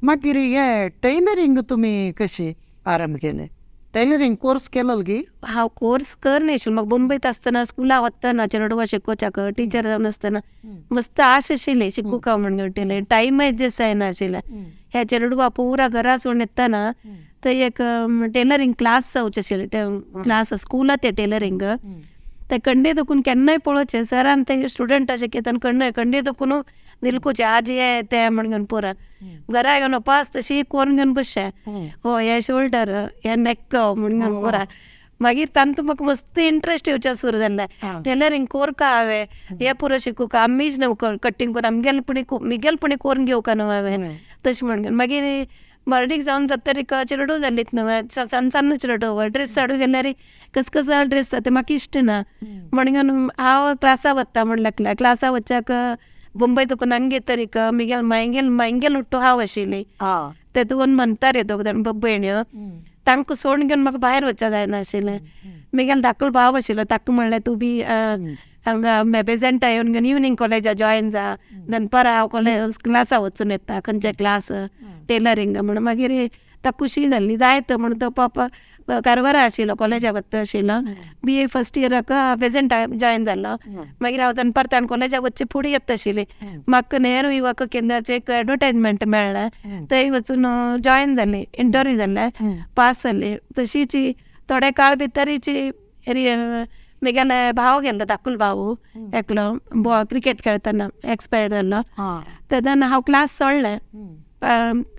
मागीर हे टेलरिंग तुमी कशी आरंभ केले? टेलरिंग कोर्स केलो गी? हांव कोर्स करनाशिल्लो. म्हाका मुंबयत आसतना स्कुला वतना चेडवा शिकोवच्याक टिचर जावन आसतना मस्त आश आशिल्ली शिकूंक म्हणून टेलर. Time adjust जायनाशिल्लें. हे चेडवा पुरा घरा सोडून येतना थंय एक टेलरिंग क्लास जावचे आशिल्ले. क्लास स्कुला ते टेलरिंग. ते कंडे दुखून केन्नाय पळोवचें. सरान ते स्टुडंटा शिकयतना कंडे दुखून निलकोचे आज हे ते म्हणून पुरा घरा घेवन पास तशी करून घेवन बसचें. हो हे शोल्डर हे नेक म्हणून पुरा. मागीर तांतू म्हाका मस्त इंट्रस्ट येवचें सुरू जालें. टेलरिंग कोरका हांवें हे पुरो शिकूंक आमीच न्हू कटींग करून मिगेलपणी करून घेवका न्हू हांवें तशें म्हणून. मागीर मर्डीक जावन जातरीक चेडू जालीत न्हू सन्न चेडू ड्रेस हाडूं गेल्यार कसकसा ड्रेस ते म्हाका इश्ट ना म्हणून हांव क्लासा वता म्हण लागलें. क्लासा वच्चाक मुंबय तुका हंगे तरीक मांगेल हुट्टू हांव आशिल्ली. ते दोन म्हणटारे दोग जाण भयण्यो. तांकां सोडून घेवन म्हाका भायर वचचें जायना आशिल्लें. म्हगेलो धाकलो भाव आशिल्लो ताका म्हणलें तूं बी हांगा बेझंटा येवन घेवन इवनिंग कॉलेजा जॉयन जा. दनपार हांव क्लासा वचून येता खंयचे क्लास टेलरिंग म्हणून. मागीर ताका खुशी जाल्ली जायत म्हणून तो पापा कारवारा आशिल्लो कॉलेजा वता आशिल्लो. BA फर्स्ट इयराक बेझंटा जॉयन जाल्लो. मागीर हांव दनपार ताण कॉलेजा वच्चे फुडें येता आशिल्ली. म्हाका नेहरू युवक केंद्राचें एक एडवर्टायजमेंट मेळ्ळें. थंय वचून जॉयन जालें. इंटरव्यू जाल्लें. पास जालें. तशीच थोडे काळ भितरीची म्हगेलो भाव गेल्लो धाकलो भाव एकलो क्रिकेट खेळतना एक्सपायर जाल्लो. तेन्ना हांव क्लास सोडलें.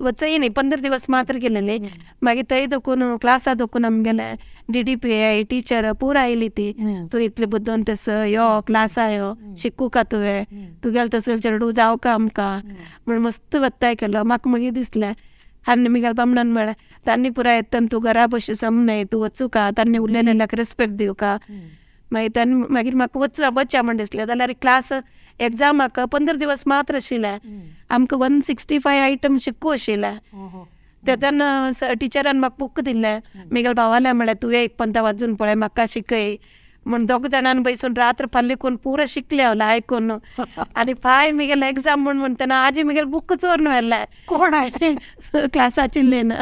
वचय न्ही 15 दिवस मात्र गेलेली. मागीर थंय देखून क्लासा देखून आमगेले DDPA टिचर पुरा आयली ती. तूं इतले बुद्दोन तस यो क्लासा यो शिकूं का तुवें तुगेले तसले चेडू जावं का आमकां म्हण मस्त वत्ताय केलो. म्हाका मागीर दिसलें आनी म्हगेल्या बामणान म्हळें तांणी पुरा येतना तूं घरा बशी समनय तूं वचूं का तांणी उरलेल्याक रेस्पेक्ट दिवं का. मागीर म्हाका वच्चा म्हण दिसलें. जाल्यार क्लास एग्जामाक 15 दिवस मात्र आशिल्ले. आमकां 165 आयटम शिकूं आशिल्ले. तेन्ना टिचरान म्हाका बूक दिल्लें. म्हगेल्या भावाले म्हळें तुवें एक 15 वाजून पळय म्हाका शिकय म्हण. दोग जाणांनी बसून रात्र फाल्ली करून पुरो शिकले हांव आयकून. आनी फाय म्हगेले एग्जाम म्हण म्हणटना आजी म्हगेले बूक चोरून व्हेल्ले कोण आहे क्लासाचिल्लेन.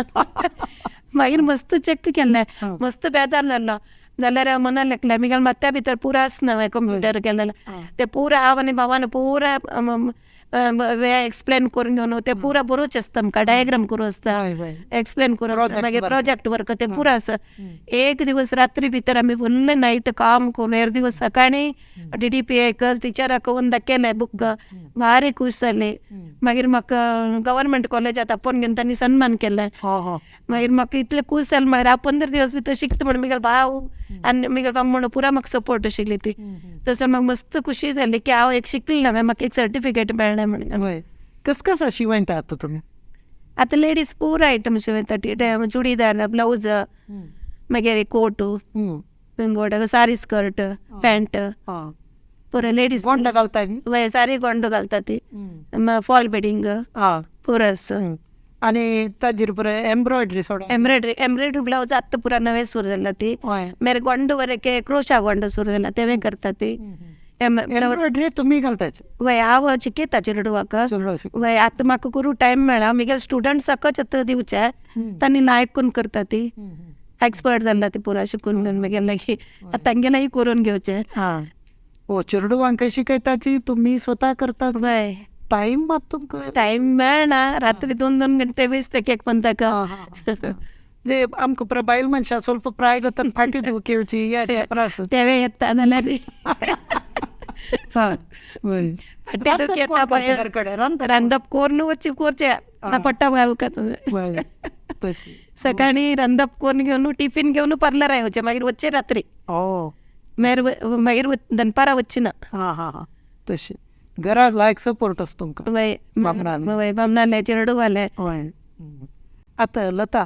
मागीर मस्त चेक केल्लें. मस्त बेजार जाल्लो. जाल्यार मनान लेखलें म्हगेल्या मात्या भितर पुरो आसना हांवें कंप्युटर केलेलें. ते पुरो हांव आनी भावान पुरा एक्सप्लेन करून घेवन ते पुरा बरोवचें आसता. आमकां डायग्राम करूं आसता एक्सप्लेन करून मागीर प्रोजेक्ट वर्क ते पुरो आसा. एक दिवस रात्री भितर आमी फुल्ल नायट काम करून हेर दिवस सकाळी DDPA टिचराक करून दाखयलें बूक. भारी खूश जाली. मागीर म्हाका गव्हर्मेंट कॉलेजांत आपोवन घेवन तांणी सन्मान केलें. मागीर म्हाका इतलें खूश जालें. मागीर हांव 15 दिवस भितर शिकता म्हण म्हगेलो भाव आनी म्हगेलो भाव म्हणून पुरा म्हाका सपोर्ट आशिल्ली ती. तसो म्हाका मस्त खुशी जाली की हांव एक शिकलें हांवें म्हाका एक सर्टिफिकेट मेळ्ळें म्हणून. कसं शिवयता आतां तुमी? आतां लेडीज पुरा आयटम शिवयता. चुडीदार ब्लाउज मागीर कोटू पिंगोड सारी स्कर्ट पॅन्ट पुरो लेडीज गोंड घालता न्ही? वय सारी गोंड घालता ती. फॉल बेडिंग पुरो आसा. आनी ताजेर पुरो एम्ब्रॉयडरी सोडा एम्ब्रॉयडरी ब्लाउज आतां पुरा नवे सुरू जाला ती. मेरे गोंड वरेके क्रोशा गोंड सुरू जाला तेवे करता ती. एम्ब्रॉयडरी तुमी घालताच? वय हांव शिकयता चेडवाक. वय आतां म्हाका करूं टायम मेळ्ळा. म्हगेले स्टुडंट्साकच आतां दिवचे तांणी लायक करून करता ती. एक्सपर्ट जाल्ला ती पुरा शिकून घेवन म्हगेले लागीं तांगेलेय करून घेवचे. चेडवांक शिकयता ती तुमी स्वता करतात? वय टायम मात तुमकां टायम मेळना. रात्री 2-2 गंटे वेस्ट केक पंताक. आमकां पुरो बायल मनशां ಸ್ವಲ್ಪ ಪ್ರಾಯದ ಪಾಟಿ ಕೇಳ್ಚಿ तेवे येता जाल्यार रांदप करून वच्ची कोरचे पट्टा घालता. सकाळी रांदप करून घेवन टिफिन घेवन पार्लर येवचे मागीर वच्चे रात्री. मागीर दनपारा वच्ची ना. तशी घरा लायक सपोर्ट आसा तुमकां? वय बामणाले चेडू वाले. आतां लता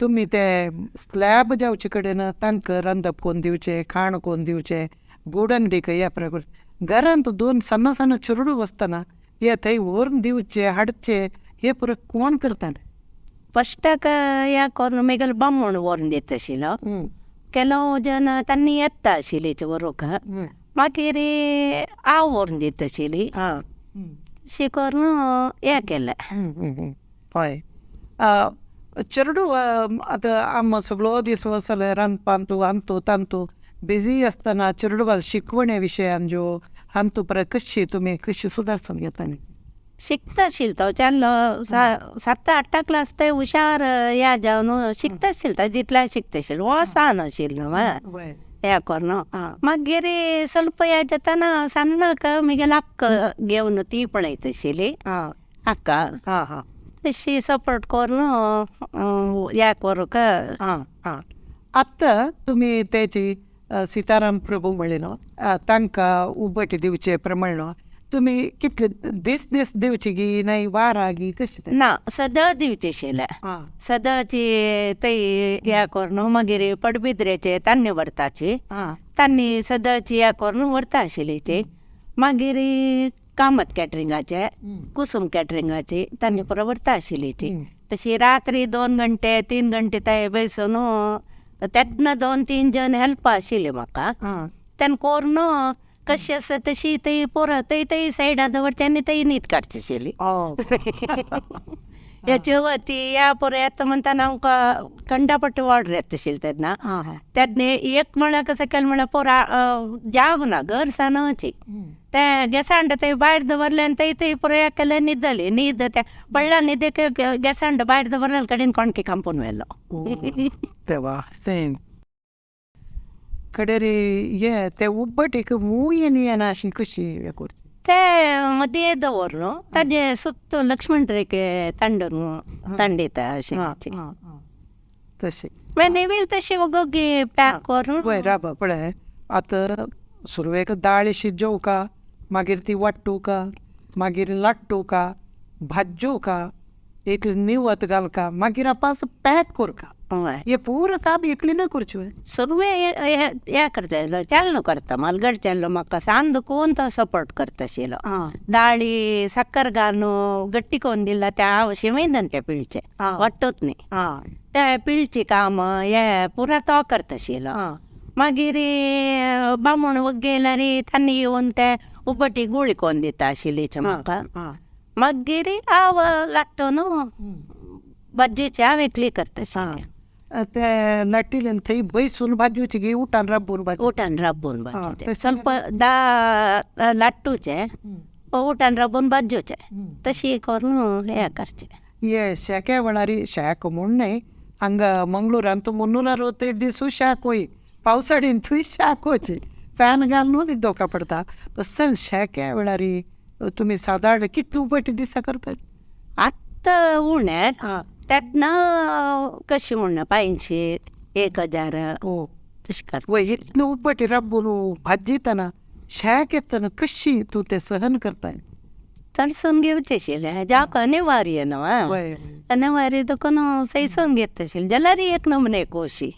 तुमी ते स्लॅब जावचे कडेन तांकां रांदप कोण दिवचें खाण कोण दिवचें गोड अंगडीक ह्या प्रकार घरांत 2 सन्न चेडू आसतना हे थंय व्हरून दिवचे हाडचे हे पुरो कोण करताले? फस्टाक याकोर मेगल बामण व्हरून दित आशिल्लो. ಕೆಲವು ಜನ ತನ್ನಿ ಎತ್ತ ಆशिली वरोक मागीर हांव व्हरून दित आशिली शिकोरून हें केलें. हय चेडूं आतां आम सगळो दीस वसले रांदपांतू हांतू तांतू बिझी आसतना चेडूं शिकवणे विशयान ज्यो हांतू परत कशी सुदारसून घेताली. शिकता आशिल्लो तो चेल्लो 7-8 क्लास ते हुशार या जावन शिकता आशिल्लो जितल्या शिकता आशिल्लो वसान आशिल्लो हें कोरून. मागीर ಸ್ವಲ್ಪ येतना सन्नाक म्हगे अक्क घेवन ती पळयत आशिल्ली अक्क तशी सपोर्ट करून हें करूंक. आतां तुमी तेची सिताराम प्रभू म्हणले न्हू तांकां उबट दिवचे प्रमाण न्हू तुमी कितले दीस दिवची गी नाय वारां गी कशें ना सदां दिवचे आशिल्ले. सदांची थंय हें करून मागीर पडबिद्रेचे तान्नी व्हरताची तान्नी सदांची हें करून व्हरता आशिल्लीची. मागीर कामत कॅटरिंगाचे कुसुम कॅटरिंगाची तान्नी परत व्हरता आशिल्लीची. तशी रात्री 2 घंटे 3 घंटे थंय बसून तेन्ना 2-3 जण हेल्प आशिल्ले म्हाका. तेन्ना करून कशें आसा तशी थंय पोरां थंय सायडा दवरचे आनी थंय न्हीद काडची आशिल्ली. हेचे वती या पोरां येता म्हणटाना आमकां कंडापट्टी ऑर्डर येता आशिल्ली तेन्ना. तेन्ना एक म्हळ्यार कशें केलें म्हळ्यार पोरां जाग ना घर सानची ते गॅसांड थंय भायर दवरलें आनी थंय पोरां हें केलें न्हिदली. न्हीद त्या पडला न्हिदेक गॅसांड भायर दवरलें कडेन कोणके कांपून व्हेलो. तेवा कडेन हे ते उब्बटीक येन येना अशी कशी हें करची ते मदीं दवरून ताजे सुत्त लक्ष्मण रेखे तांडयता अशें तशें नेवील तशी वगोगी पॅक करून. पळय राबा पळय आतां सुरवेक दाळ शिजोवका मागीर ती वाट्टूका मागीर लाट्टूका भाज्जूका एक निवत घालका मागीर आपास पॅक करका. ये पूरा काम एकली न करची. सुरवे हें करता चेल्लो करता मालगड चेल्लो म्हाका सांद कोण तो सपोर्ट करता आशिल्लो. दाळी साखर घालून गट्टी करून दिला त्या हांव शिवयन ते पिळचे वाट्टूच न्ही ते पिळची काम हें पुरा तो करता आशिल्लो. मागीर बामण वगयल्यार तांणी येवन ते उबटी गुळी कोन्न दिता आशिल्लीचे म्हाका. मागीर हांव लाट्टून भाज्जेची हांव एकली करता आशिल्लें. ते लाट्टिलेन थंय बसून भाजूची गी उठान राबून भाजूचे ಸ್ವಲ್ಪ लाट्टूचे उठान राबून भाजूचे तशी करून हें करचें. ये शेक्या वेळारी शेक म्हूण न्हय हांगा मंगळूरान तूं मुन्नुरार ते दिसू शाक वय पावसाळीन थंय शाक वची फॅन घालून न्हिदोवका पडटा. तशें शेक्या वेळारी तुमी सादारण कितली उबटी दिसा करतात. आतां उण्यार तेन्ना कशी म्हणना 500-1000 तशी करता. वय इतली उबटी राबून भाजीतना शेक येतना कशी तूं तें सहन करता. तडसून घेवचें आशिल्लें जावं अनिवार्य न्हू अनिवार्य देखून सैसून घेता आशिल्लें जाल्यार एक नमने कोशी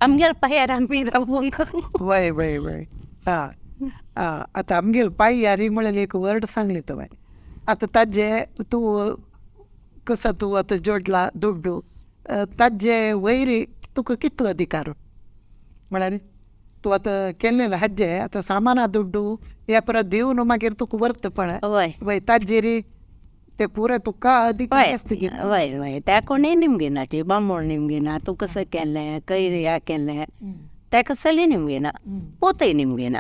आमगेर पांयार आमी राबून. वय वय वय आतां आमगेर पांयारी म्हळ्यार एक वर्ड सांगली तुवें. आतां ताजे तूं कसो तूं आतां जोडला दुड्डू ताजे वयर तुका कितलो अधिकार म्हळ्यार तूं आतां केल्लें हाजे आतां सामाना दुड्डू हे परत दिवन मागीर तुका व्हरता पळय वय ताजेर ते पुरे तुका अधिकार आसता. वय त्या कोणेय निमगेनाची बांबोळ निमगेना तूं कसं केलें खंय हें केलें तेका चली निमगेना पोतय निमगेना.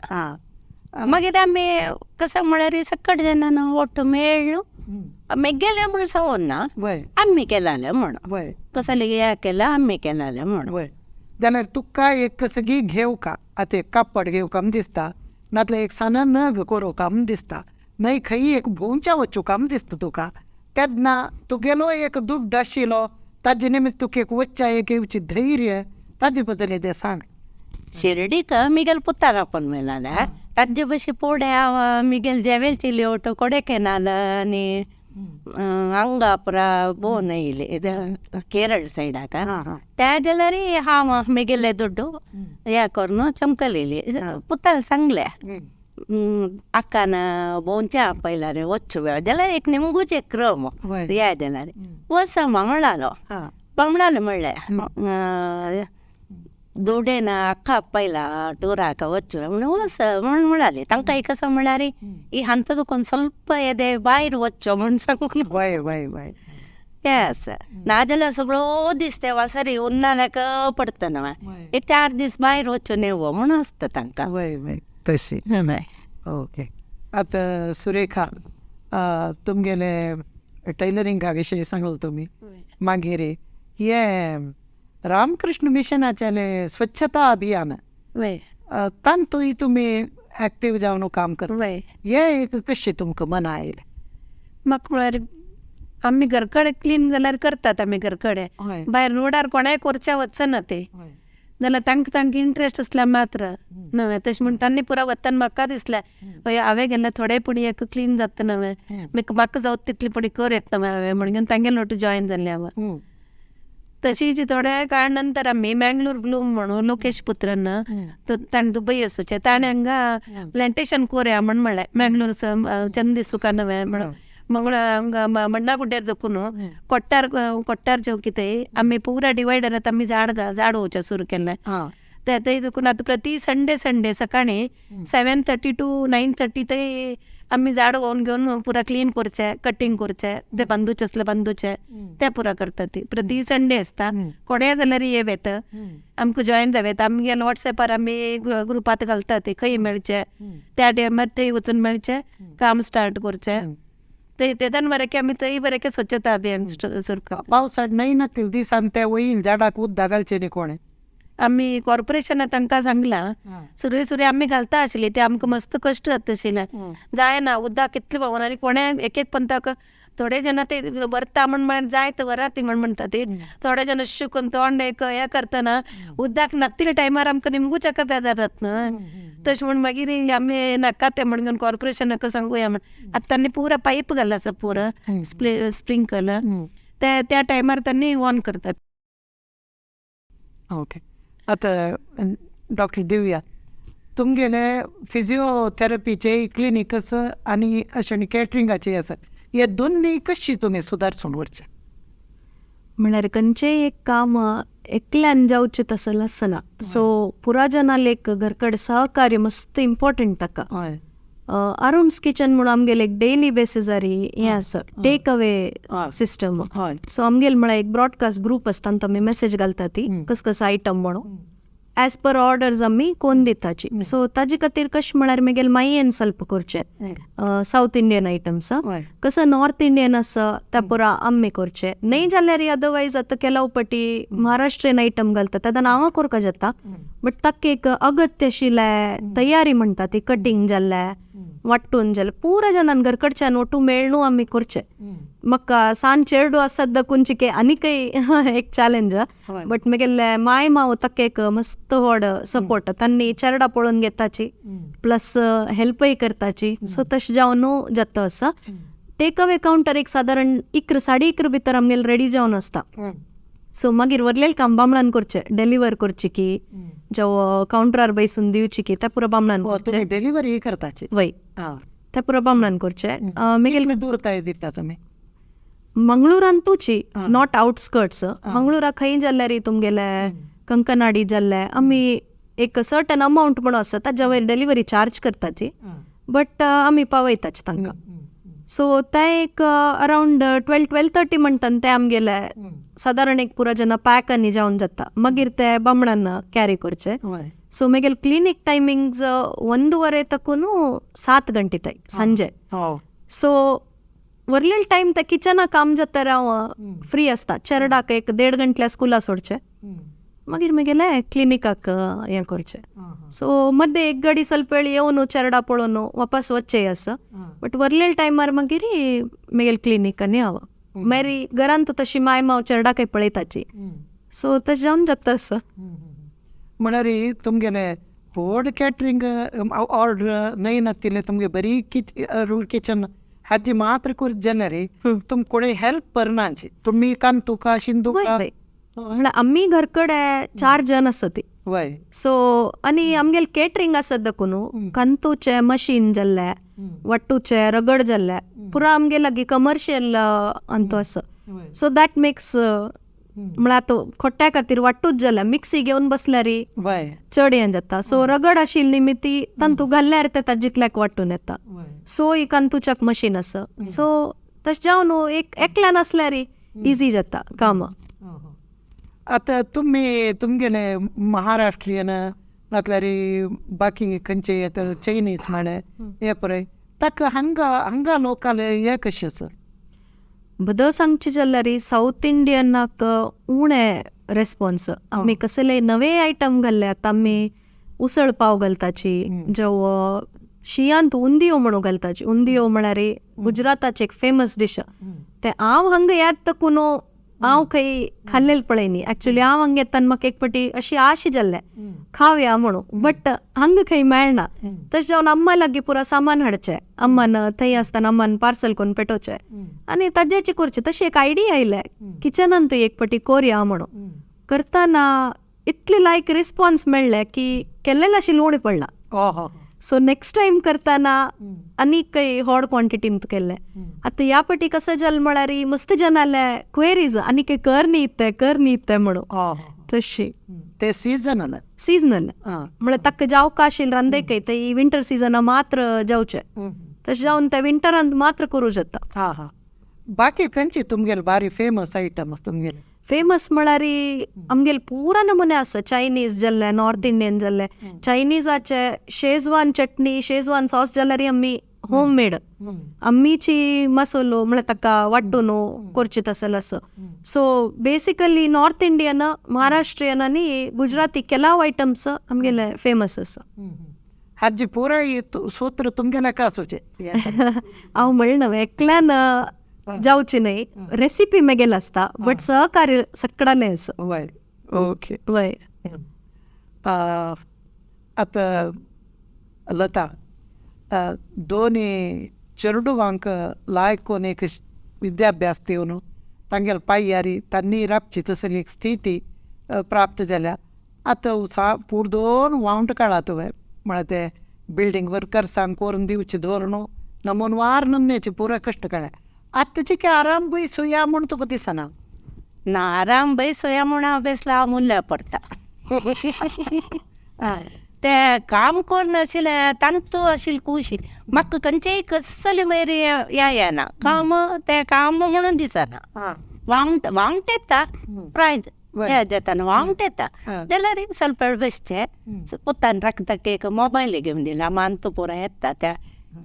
मागीर आमी कसं म्हळ्यार सकट जेन्ना ओट मेळ आमी गेले म्हूण सांगून ना आमी केलाले म्हण कसं हें केलां आमी केलाले म्हण. जाल्यार तुका एक कसं गी घेवका आतां एक कापड घेवका म्हण दिसता नातल्यार एक साना नग करोवका म्हण दिसता न्हय खंय एक भोंवच्या वचूका म्हण दिसता तुका. तेन्ना तुगेलो एक दुड्ड आशिल्लो ताजे निमित्त तुका एक वच्चा एक येवची धैर्य ताजे बद्दल कितें सांग. शिर्डीक मिगेल पुत्तारापण मेळ्ळाले ताजे बशी पोडे हांव मिगेल जेवेलची लिवट कोडेकेनाल आनी हांगा पुरा भोंवन येयले केरळ सायडाक त्या जाल्यार हांव मिगेले दुड्डू हें करून चमकलेली पुताल सांगले अक्कान बोनच्या पहिला रे वच्चू वेळ जाल्यार एक निमगूच एक क्रम या जाल्यार वसा म्हणलालो बामणालो म्हणलें दोडेन अक्का पहिला ಟೂರಾಕ వచ్చు ವಸ म्हणाले तांकां एक कसं म्हळ्यार ಈ ಹಂತದಕ್ಕೊಂದು ಸ್ವಲ್ಪ ಎದೆ ಬಾಯಿರ್ वच्चो म्हण सांगून येस नाजाल्यार सगळो दीस ते वासारी उन्नाल्याक पडटना एक 4 दीस बाहेर वच्चो नेवो म्हण आसता तांकां तशी. ओके. आता सुरेखा, तुमगेले टेलरिंगा विशयी सांगल तुम्ही मागीर हे रामकृष्ण मिशनाचे स्वच्छता अभियान तांतूय तुम्ही ऍक्टिव्ह जावन काम करता. हे कशें तुमकां मना आयलें? म्हाका म्हळ्यार आमी घरकडे क्लीन जाल्यार करतात आमी घरकडे, भायर रोडार कोणाय करच्या वचना ते जाल्यार तांकां इंट्रस्ट असल्या मात्र नवे तशें म्हण तांणी पुरा वतान म्हाका दिसलें हांवें गेल्यार थोडे पुणी एक क्लीन जाता नवे म्हाका जावं तितली पुणी कर येता हांवें म्हणून तांगे नोट जॉयन जाल्लें हांव. तशीच थोड्या काळ नंतर आमी मँगलोर ब्लूम म्हणून लोकेश पुत्रन ताणें दुबय वचचें ताणें हांगा प्लांटेशन कोरया म्हण म्हणलें मँगलोर चंदी सुका नवे म्हणून मंगळा हांगा मण्णागुड्डेर देखून कोट्टार जेव कितें आमी पुरा डिवायडरांत आमी झाड वोवचें सुरू केलें. थंय देखून आतां प्रती संडे सकाळीं 7:30 to 9:30 थंय आमी झाड व्होवन घेवन पुरा क्लीन करचें, कटींग करचें, ते बांदूचे असले बांदूचे ते पुरा करता ती प्रती संडे आसता. कोणेय जाल्यार ये वेत आमकां जॉयन जावेत आमगे वॉट्सॅपार आमी ग्रुपांत घालता ते खंय मेळचे त्या टायमार थंय वचून मेळचें काम स्टार्ट करचें. तेदान वरके आमी थंय वरके स्वच्छता अभियान सुरू करता. पावसाळ नाही ना दिसान ते वईल झाडाक उदक घालचें न्ही कोणें. आमी कॉर्पोरेशनान तांकां सांगलां सुरय आमी घालता आशिल्ली ते आमकां मस्त कश्ट जाता आशिल्लें जायना उदक कितलें भोंवन आनी कोणें एक पंथाक थोडे जाणां ते व्हरता म्हण जायत वरा ती म्हणटा ती थोडे जाणां शिकून तोंड एक हें करतना उदक नातिल्या टायमार आमकां निमगूच एका बेजार जाता न्हय तशें म्हण मागीर आमी नाका ते म्हणून कॉर्पोरेशनाक सांगुया म्हण आतां तांणी पुरा पायप घाला आसा पुरा स्प्रिंकलर त्या टायमार तांणी ऑन करतात. ओके. आता डॉक्टर दिव्या, तुमगेले फिजिओथेरपीचे क्लिनिक्स आनी अशें कॅटरिंगाचे आसा हे दोन्ही कशी तुमी सुदारसून व्हरचे? म्हळ्यार खंयचेय एक काम एकल्यान जावचें तसं आसना. सो पुरा जनाले एक घरकडे सहकार्य मस्त इम्पॉर्टंट ताका. अरुण्स किचन म्हणून आमगेले एक डेली बेसिसारी हें आसा टेक अवे सिस्टम. सो आमगेले म्हळ्यार एक ब्रॉडकास्ट ग्रुप आसता आनी तो आमी मेसेज घालता ती कस आयटम म्हणून एज पर ऑर्डर्स आमी कोन्न दिताची. सो ताजे खातीर कशें म्हळ्यार म्हगेले मायेन ಸ್ವಲ್ಪ करचें साऊथ इंडियन आयटम्स कसं नॉर्थ इंडियन आसा त्या पुरा आमी करचें न्ही जाल्यार अदरवायज आतां केलाव पटी महाराष्ट्रीयन आयटम घालता ताका हांगा करपाक जाता बट ताका एक अगत्य आशिल्लें तयारी म्हणटा ती कटींग जाल्लें वाट्टून जाल्यार पुरा जनान घरकडच्यान ओटू मेळनू आमी करचें. म्हाका सांज चेडू आसात दाखोवनची के आनीकय एक चॅलेंज बट म्हगेले माय माव ताका एक मस्त व्हड सपोर्ट तांणी चेडा पळोवन घेताची प्लस हेल्पय करताची. सो तशें जावन जाता आसा. टेक अवे कावंटर एक सादारण 1:30 भितर आमगेले रेडी जावन आसता. सो मागीर व्हरलेले काम बामणान करचें डिलिव्हर करची की जावं कावंटरार बैसून दिवची की त्या पुरा बामणान डिलिव्हरी करताची वय त्या पुरा बामणान करचें. म्हगेले दूरताय दिता तुमी मंगळूरांतूची नॉट आउटस्कर्ट्स. मंगळूरा खंय जाल्यार तुमगेले कंकनाडी जाल्ले आमी एक सर्टन अमावंट म्हणून आसा ताज्या वयर डिलिव्हरी चार्ज करताची बट आमी पावयताचे तांकां. सो ते एक अरावंड 12:30 म्हणटा ते आमगेले सादारण एक पुरा जेन्ना पॅक आनी जावन जाता मागीर ते बामणान कॅरी करचे. सो म्हगेले क्लिनीक टायमिंग्स 1 वरे तकून 7 गंटे ताई सांजे. सो व्हरलेले टायम ते किचना काम जाता हांव फ्री आसता. चेरडाक एक 1.5 गंटल्या स्कुला सोडचे मागीर म्हगेले क्लिनिकाक हें करचें. सो मध्य एक गाडी ಸ್ವಲ್ಪ वेळ येवन चेरडा पळोवन वापस वच्चेय आसा बट व्हरलेले टायमार मागीर म्हगेले क्लिनिकांनी हांव मागीर घरांत तशी माय माव चेरडाकय पळयताची. सो तशें जावन जाता आसा. म्हळ्यार तुमगेले व्हड कॅटरिंग ऑर्डर न्हय नातिले तुमगे बरी किचन हाजी मात्र करीत जाल्यार तुम कोणी हेल्प करनाची तुमी कान तुका शिंदू म्हळ्यार आमी घरकडे 4 जण आसा ती वय सो आनी आमगेल केटरिंग आसत देखून कंतूचे मशीन जाल्ले वट्टूचे रगड जाल्ले पुरो आमगे लागी कमर्शियल अंत आसा सो दॅट मेक्स म्हळ्यार आतां खोट्ट्या खातीर वाटूच जाल्या मिक्सी घेवन बसल्यार वय चड हें जाता सो रगड आशिल्ली ती तंतू घाल्ल्यार तेता जितल्याक वांटून येता सो ही कंतूच्याक मशीन आसा सो तशें जावन एक एकल्यान आसल्यार इजी जाता काम. आता तुमगेले महाराष्ट्रीयन नातल्यार बाकी खंयचे येता चैनीज म्हणे हे पळय ताका हांगा लोकल हे कशें आसा. बदल सांगचे जाल्यार साऊथ इंडियनाक उणें रेस्पॉन्स. आमी कसले नवे आयटम घाल्ले आतां आमी उसळ पाव घालताची जावं शियांत उंदियो म्हणून घालताची. उंदियो म्हळ्यार गुजराताची एक फेमस डिश ते हांव हांगा येत देखून हांव खंय खाल्लेले पळयनी एक्चुली हांव हांगा येताना म्हाका एक फावटी अशी आश जाल्ले खावया म्हणून बट हांगा खंय मेळना. तशें जावन अम्मा लागीं पुरो सामान हाडचें अम्मान थंय आसतना अम्मान पार्सल करून पेटोवचें आनी ताजेची करचें तशी एक आयडिया आयले किचनांत एक फावटी करया म्हणून करतना इतली लायक रिस्पॉन्स मेळ्ळे की केल्लें आशिल्लें उणें पडलां. सो नेक्स्ट टायम करतना आनीक काही व्हड क्वॉन्टिटीन केल्ले. आतां ह्या फावटी कशें जालें म्हळ्यार मस्त जनाले क्वेरीज आनी काही कर न्ही ते म्हणून तशी ते सीजनल म्हळ्यार ताका जावका आशिल्लें रांदेकय ते विंटर सिजना मात्र जावचें तशें जावन ते विंटरांत मात्र करूं जाता. बाकी खंयची तुमगेले बारी फेमस आयटम तुमगेले. फेमस म्हळ्यार आमगेले पुरा नमुने आसा. चायनीज जाल्ले नॉर्थ इंडियन जाल्ले चायनीजाचे शेजवान चटणी शेजवान सॉस जाल्यार आमी होम मेड आमीची मसालो म्हळ्यार ताका वांटून करची तसलो आसा. So basically north Indian Maharashtrian आनी गुजराती केलाव आयटम्स आमगेले फेमस आसा. हाजी पुराय सूत्र तुमगेले का आसूचे. हांव म्हणना एकल्यान जावची न्हय रेसिपी मेगेल आसता बट सहकार्य सगळ्यांनी आसा. वय ओके वय आतां लता दोनी चेडूवांक लायकून एक विद्याभ्यास दिवन तांगेले पाययारी तांणी राबची तसली एक स्थिती प्राप्त जाल्या. आतां पुर्दोन वावंट काळा तुवें म्हळ्यार ते बिल्डींग वर्कर्सांक करून दिवचे धोरण नमुनवार नमनेचे पुरो कश्ट काळ्या. आतांचे की आराम बी सोया म्हूण तुका दिसना. ना आराम बाई सोया म्हूण हांव बेसला हांव मुल्ल्या पडटा. ते काम करून आशिल्लें तांतू आशिल्लें कुशी म्हाका खंयचेय कसले मेरी येना काम ते काम म्हणून दिसना. वांगट येता प्रायज हे जेताना वांगट येता जाल्यार ಸ್ವಲ್ಪ बेश्टें पोतान राखता एक मोबायल घेवन दिला मानतो पुरो येता त्या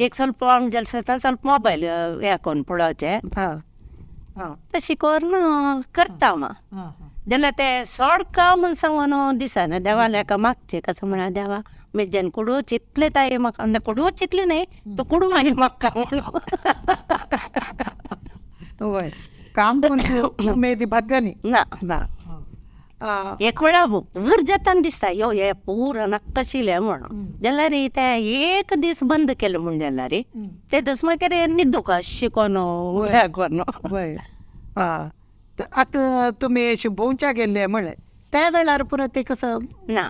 एक ಸ್ವಲ್ಪ वांगट जालें ಸ್ವಲ್ಪ मोबायल हे करून पळोवचें तशी करून करता जाल्यार ते सोड काम म्हूण सांगून दिसना. देवाले हेका मागचें कशें म्हळ्यार देवा मेज्यान कुडू चितले ताय म्हाका कुडू चितले न्हय तो कुडू आनी म्हाका वय काम करून उमेदी भाग्यानी ना ना एक वेळा पूर जेताना दिसता यो हे पूर नाकाशिल्लें म्हणून जाल्यार ते एक दीस बंद केलें म्हूण जाल्यार ते दस मागीर न्हिदूंक अशें कोनो हे कोनो. वय आतां तुमी अशें भोंवच्या गेल्ले म्हळें त्या वेळार पुरो ते कसं ना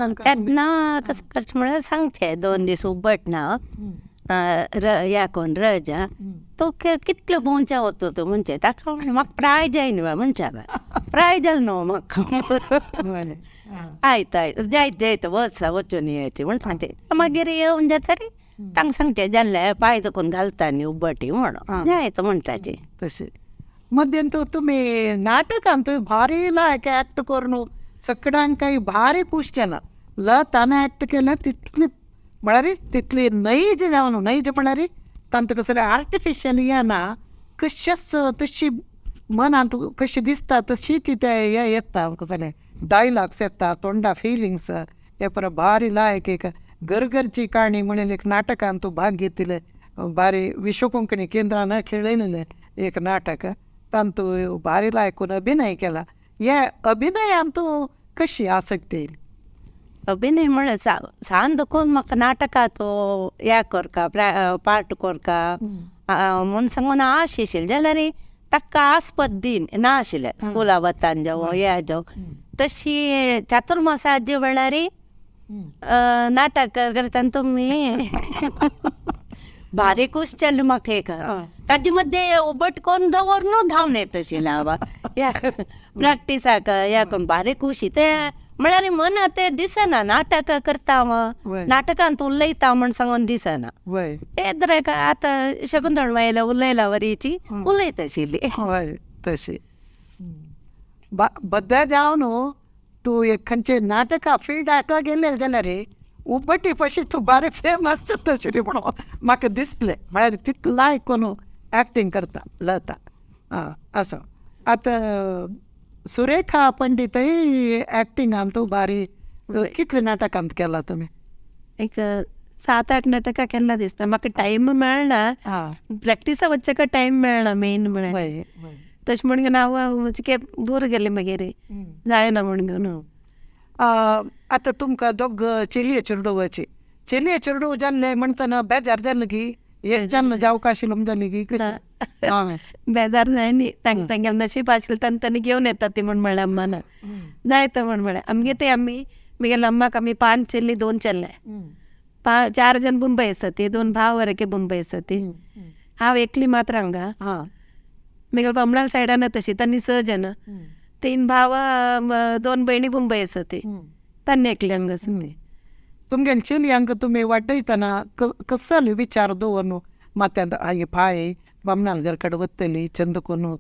कसं करचें म्हळ्यार सांगचें 2 दीस उबटना या कोण रजा तो कितले भोंवच्या वतो तूं म्हणचे ताका म्हाका प्राय जायना म्हणच्या प्राय जाल न्हू म्हाका आयता जायत वचून येचें म्हण सांगचे मागीर येवन जाता तांकां सांगचें जाल्लें पांय दुखून घालता न्ही उबटी म्हणून जायत म्हणटाची तशें. मध्यंतू तुमी नाटकांत तुवें भारी लायक एक्ट करून सगळ्यांक काही भारी पूश केला. लतान एक्ट केलें तितली म्हळ्यार तितली नैज जावन नैज म्हळ्यार तांत कसलें आर्टिफिशियल येना कशेंच तशी मनांत कशी दिसता तशी ती ते हे येता कसलें डायलॉग्स येता तोंडा फिलिंग्स हे पर भारी लायक एक गरगरची काणी म्हणून एक नाटकांत तूं भाग घेतिल्लें भारी विश्व कोंकणी केंद्रान खेळयलेलें एक नाटक तांतू भारी लायकून अभिनय केला. हे अभिनयान तूं कशी आसक्ती येयली. अभिनय म्हळ्यार सान देखून म्हाका नाटकांत हे करका पार्ट करका म्हूण सांगून आश आशिल्ली जाल्यार ताका आस्पद दिन नाशिल्लें स्कुला वतान जावं हे जावं तशी चातुर्मासाचे वेळार नाटक करताना तुम्ही भारी खुश चालू म्हाका एक ताजे मध्ये उबट कोण दवर न्हू धांवन येत आशिल्लें या प्रॅक्टिसाक या कोण भारी खुशी ते म्हळ्यार मन ते दिसना नाटक करता नाटकांत उलयता म्हण सांगून दिसना तें आतां शकुंतळ मायला उलयला वरीची उलयत आशिल्ली तशी बद्दा जावन तूं एक खंयचे नाटका फिल्डाक गेले जाल्यार उबटी पशी तूं बारी फेमस जातशिरी म्हणून म्हाका दिसलें म्हळ्यार तितलो लायक कोण एक्टींग करता लता असो आतां सुरेखा पंडितय एक्टिंगान तूं बारी कितले नाटकांत केला तुमी एक 7-8 नाटकां केन्ना दिसता म्हाका टायम मेळना प्रॅक्टिसा वचचे टायम मेळना मेन म्हळ्यार तशें म्हणून हांव दूर गेलें मागीर जायना म्हणून आतां तुमकां दोग चलये चेडूची चलये चेडू जाल्ले म्हणटना बेजार जालें की एक जेन्ना जावका आशिल्लो जाली की बेजार जायनी तांगेलें नशीब आशिल्लें तांणी घेवन येता ती म्हण म्हळ्यार अम्मान जायत म्हण म्हळ्यार आमगे ते म्हगेले अम्माक आमी 5 चली 2 चेल्ले 4 जण मुंबय आसा ती 2 भाव वरके मुंबय आसा ती हांव एकली मात्र हांगा म्हगेले बमणाल सायडान तशी तांणी 6 जण 3 भाव 2 भयणी मुंबय आसा ती तांणी एकली हांगा आसा ती तुमगे चलयांक तुमी वाडयतना कसले विचार दवरून माथ्यांत हांगे पाय बामणालगर कडेन वतली चंद कोनू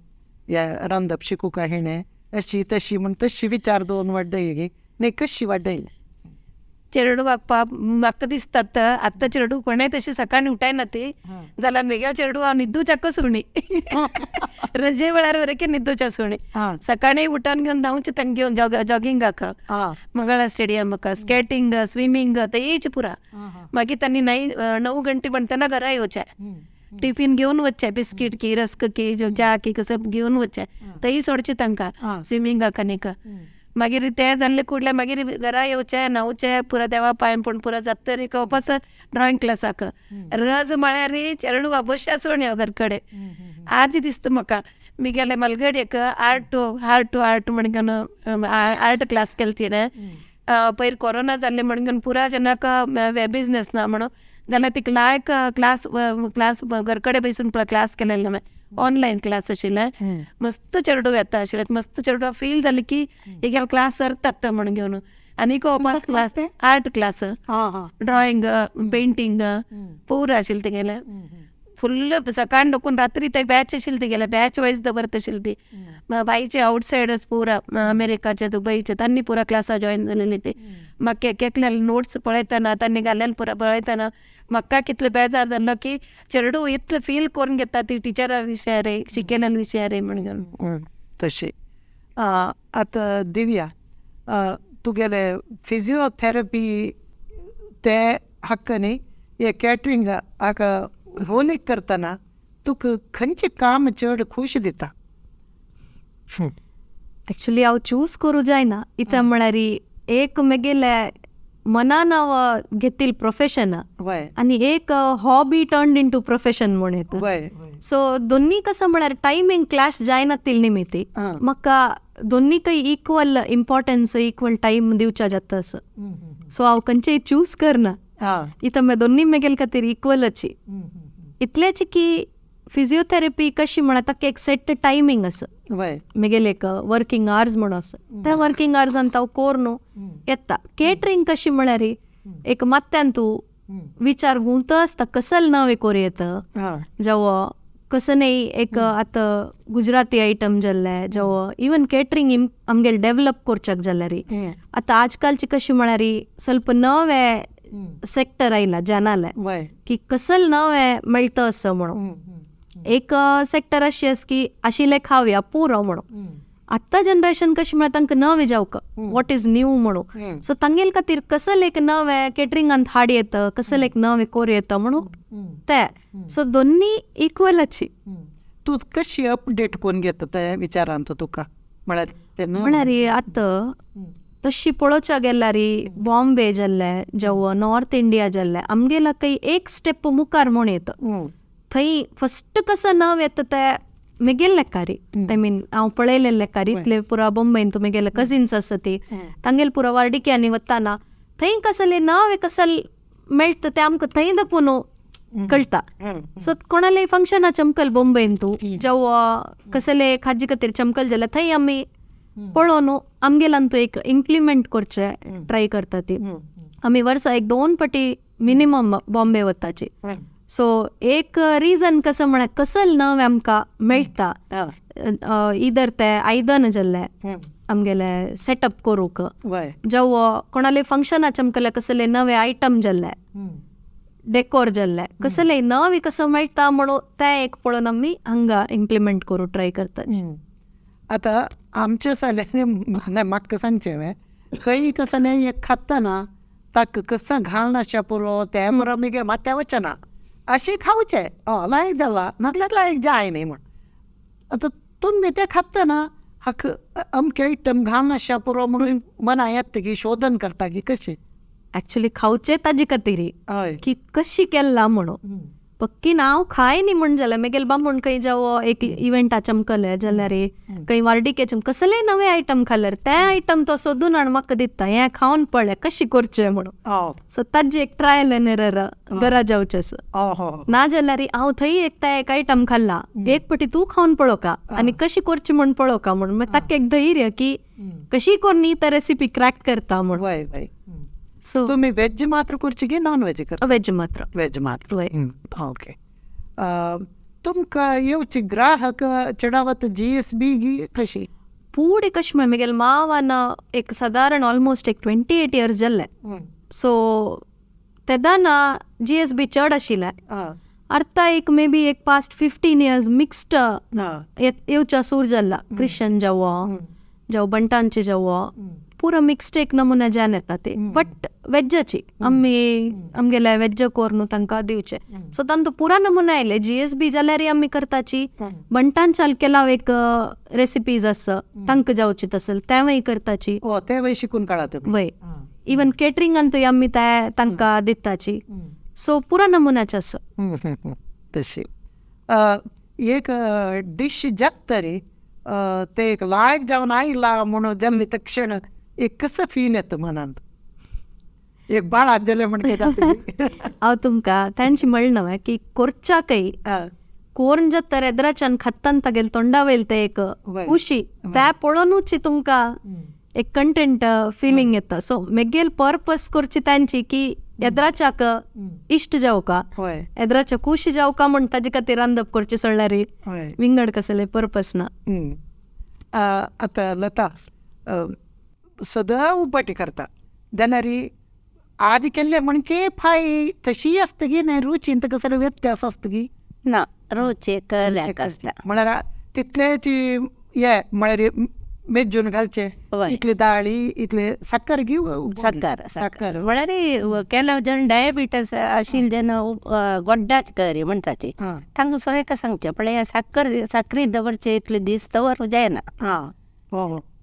या रांदप शिकू काय हेणे अशी तशी म्हण तशी विचार दवरून वाडयली न्ही कशी वाडयली चेडू म्हाका दिसतात आतां चेडू कोणें तशी सकाळीं उठायना ती जाल्यार म्हगे चेडू हांव न्हिदूच्याक सुणी रजे वेळार वरके न्हिदूच्या सुणी सकाळीं उठोन घेवन धांवचे तांकां घेवन जॉगिंगाक मंगळा स्टेडियमाक स्केटींग स्विमींग तेच पुरा मागीर तांणी 9 गंटे म्हणटना घरा येवचे टिफीन घेवन वचचे बिस्कीट की रस्क की च्या की कसं घेवन वचचे तेय सोडचे तांकां स्विमींगाक आनीक मागीर ते जाल्ले कुडले मागीर घरा येवचे न्हांवचे पुरा देवा पांय पडून पुरा जाता तरी वापस ड्रॉइंग क्लासाक रज म्हळ्यार चेडू बश्या सोण घरा कडेन आज दिसता म्हाका म्हगेले मलगडेक आर्ट टू आर्ट म्हणून आर्ट क्लास केली तिणें पयर कोरोना जाल्ले म्हणून पुरा जनाक बिझनेस ना म्हणून जाल्यार तिका लायक क्लास घरा कडेन बसून क्लास केलेले ऑनलायन क्लास आशिल्ले मस्त चेडू येता आशिल्ले मस्त चेडू फील जालें की एक क्लास सरतात म्हणून घेवन आनीक वापस class art class drawing painting पुरा आशिल्लें तेगेलें फुल्ल सकाळ डोकून रात्री ते बॅच आशिल्ली तेगेले बॅच वायज दवरत आशिल्ली ती बाईचे आउटसायडर्स पुरा अमेरिकाचे दुबईचे तांणी पुरा क्लासा जॉईन जालेली ती म्हाका केकले नोट्स पळयतना तांणी घालेले पुरा पळयतना म्हाका कितले बेजार जालो की चेडू इतले फील करून घेता ती टिचरा विशयार शिकयल्या विशयार म्हणून तशी आतां दिव्या तुगेले फिजिओथेरपी ते हक्क न्ही हे कॅटरिंग हाका होलीक करतना तुका खंयचें काम चड खूश दिता एक्चुअली हांव चूज करूं जायना इता म्हळ्यार एक म्हगेले मनान हांव घेतिल्लें प्रोफेशन आनी एक हॉबी टर्न्ड इनटू प्रोफेशन म्हण येता सो दोन्ही कसं म्हळ्यार टायमींग क्लॅश जायना तिल निमित्ती म्हाका दोन्हीकय इक्वल इम्पॉर्टन्स इक्वल टायम दिवचा जाता असं सो हांव खंयचेय चूज करना इता दोन्ही म्हगेले खातीर इक्वलच इतलेच की फिजिओथेरपी कशी म्हणा ताका एक सेट टायमींग आसा म्हगेले एक वर्किंग आवर्स म्हणून आसा त्या वर्किंग आवर्सान हांव कोर न्हू येता केटरिंग कशी म्हळ्यार एक मात्यान तूं विचार गुंत आसता कसल नवे कोरी येता जावं कसं नाही एक आतां गुजराती आयटम जाल्ले जावं इवन केटरिंग आमगेले डेव्हलप करच्याक जाल्यार आतां आजकालची कशी म्हळ्यार ಸ್ವಲ್ಪ नवे सेक्टर आयला जानाले की कसल नवे मेळटा असं म्हणून एक सेक्टर अशी आस की आशिल्ले खावया पुरो म्हणून आत्ता जनरेशन कशी म्हळ्यार तांकां नवे जावका वॉट इज न्यू म्हणून सो तांगेले खातीर कसल एक नवे केटरिंगांत हाड येता कसल एक नवे कोर येता म्हणून ते सो दोन्ही इक्वलची तूं कशी अपडेट कोन्न घेता त्या विचारांत तुका म्हळ्यार आतां तशी पळोवच्या गेल्यार बॉम्बे जाल्ले जावं नॉर्थ इंडिया जाल्ले आमगेला काही एक स्टेप मुखार म्हूण येता थंय फस्ट कसं नव येता ते म्हगेले लेकारी आय मीन हांव पळयले लेकारी इतले पुरा बॉम्बेन तुमी गेले कजिन्स आसा ती तांगेले पुरा वार्डिक्यांनी वताना थंय कसले नवे कसल मेळटा ते आमकां थंय दाखोवन कळटा. सो कोणाले फंक्शना चमकल बॉम्बेन तूं जेव्हा कसले खाजी खातीर चमकल जाल्यार थंय आमी पळोवन आमगेल्यान तूं एक इम्प्लिमेंट करचे ट्राय करता ती. आमी वर्सा 1-2 पाटी मिनिमम बॉम्बे वताची. सो एक रिजन कसं म्हळ्यार कसल नवे आमकां मेळटा, इधर ते आयदन जाल्ले आमगेले सेटअप करूंक, जेव्हा कोणाले फंक्शना चमकले कसले नवे आयटम जाल्ले, डेकोर जाल्ले कसले नवे कसं मेळटा म्हणून ते एक पळोवन आमी हांगा इम्प्लिमेंट करूं ट्राय करतात. आता आमच्या साल्याने म्हाका सांगचें खंय कसले एक खातना ताका कसं घालनाशा पुरो ते बरो मिगे मात्या वचना अशी खावचे लायक जाला नाल्यार लायक जाय न्ही म्हण. आतां तुमी ते खातना हाक अमके आयटम घालनाशा पुरो म्हणून मना येता की शोधन करता की कशें ऍक्च्युली खावचे ताजे खातीर हय की कशी केला म्हणून. पक्की हांव खाय न्ही म्हण जाल्यार मेगेल बामूण खंय जेवो एक इव्हेंटा चमकले जाल्यार खंय वार्डिके कसले नवे आयटम खाल्यार ते आयटम तो सोदून हाडून म्हाका दिता, हें खावन पळय कशी करचें म्हणून. सो ताजी एक ट्रायल एंड एरर घरा जावचें. ना जाल्यार हांव थंय एक आयटम खाल्ला, एक पाटी तूं खावन पळोवका आनी कशी करची म्हण पळोवका म्हणून ताका एक धैर्य की कशी करून ती रेसिपी क्रॅक करता म्हणून. सो तुम्ही वेज मात्र करची की नॉन वेज कर? वेज मात्र. वेज मात्र. ओके. तुमकां येवची ग्राहक चढावत GSB गी कशी पूड कशी म्हळ्यार म्हगेल मावान एक सादारण ऑलमोस्ट एक 28 years जाल्ले. सो तेदाना GSB चड आशिल्ले. अर्था एक मे बी एक पास्ट 15 years मिक्स्ड येवच्या सूर जाल्ला. क्रिश्चन जावो बंटांचे जावो पुरो मिक्स्ड एक नमुना जान येता ते, बट वेजाची आमी आमगेले वेज कोर तांकां दिवचे. सो तांचो पुरा नमुना आयले. GSB जाल्यार आमी करताची बंटांच्या केला एक रेसिपीज आसा तांकां जावची तसल तेवय करताची. ते वय शिकून काळात वय इवन केटरिंगांतूय आमी तांकां दिताची. सो पुरा नमुन्याचे आसा तशी. एक डिश जातरी ते एक लायक जावन आयला म्हणून जाल्ले ते क्षण एक कसं फील येतं मनांत? एक बाळ आजले म्हणते हांव तुमकां तांची म्हणना की कोरच्याकय कोर्ण जाता येद्राच्यान खात्तान तागेल तोंडा वयल ते एक खुशी त्या पळोवनूच तुमकां एक कंटेंट फिलींग येता. सो मेगेल पर्पस करची तांची की येद्राच्याक इश्ट जावका, येद्राच्या खुशी जावका म्हण ताजे खातीर रांदप करचे सोडल्यार विंगड कसले पर्पस ना. आतां लता सदां उपाटी करता जाल्यार आज केल्ले म्हणके फाय तशी आसता गी नाही रुचीन तर कसले व्यत्यास आसता गी ना रोज एक आसता म्हळ्यार तितलेच हे म्हळ्यार मेजून घालचे इतले दाळी इतले साखर घेऊ साखर म्हळ्यार केलो जण डायबिटीस आशिल्ले जेन्ना गोड्डाच करी म्हणटाची तांकां सोयका सांगचे पण हे साखरी दवरचे इतले दीस दवर जायना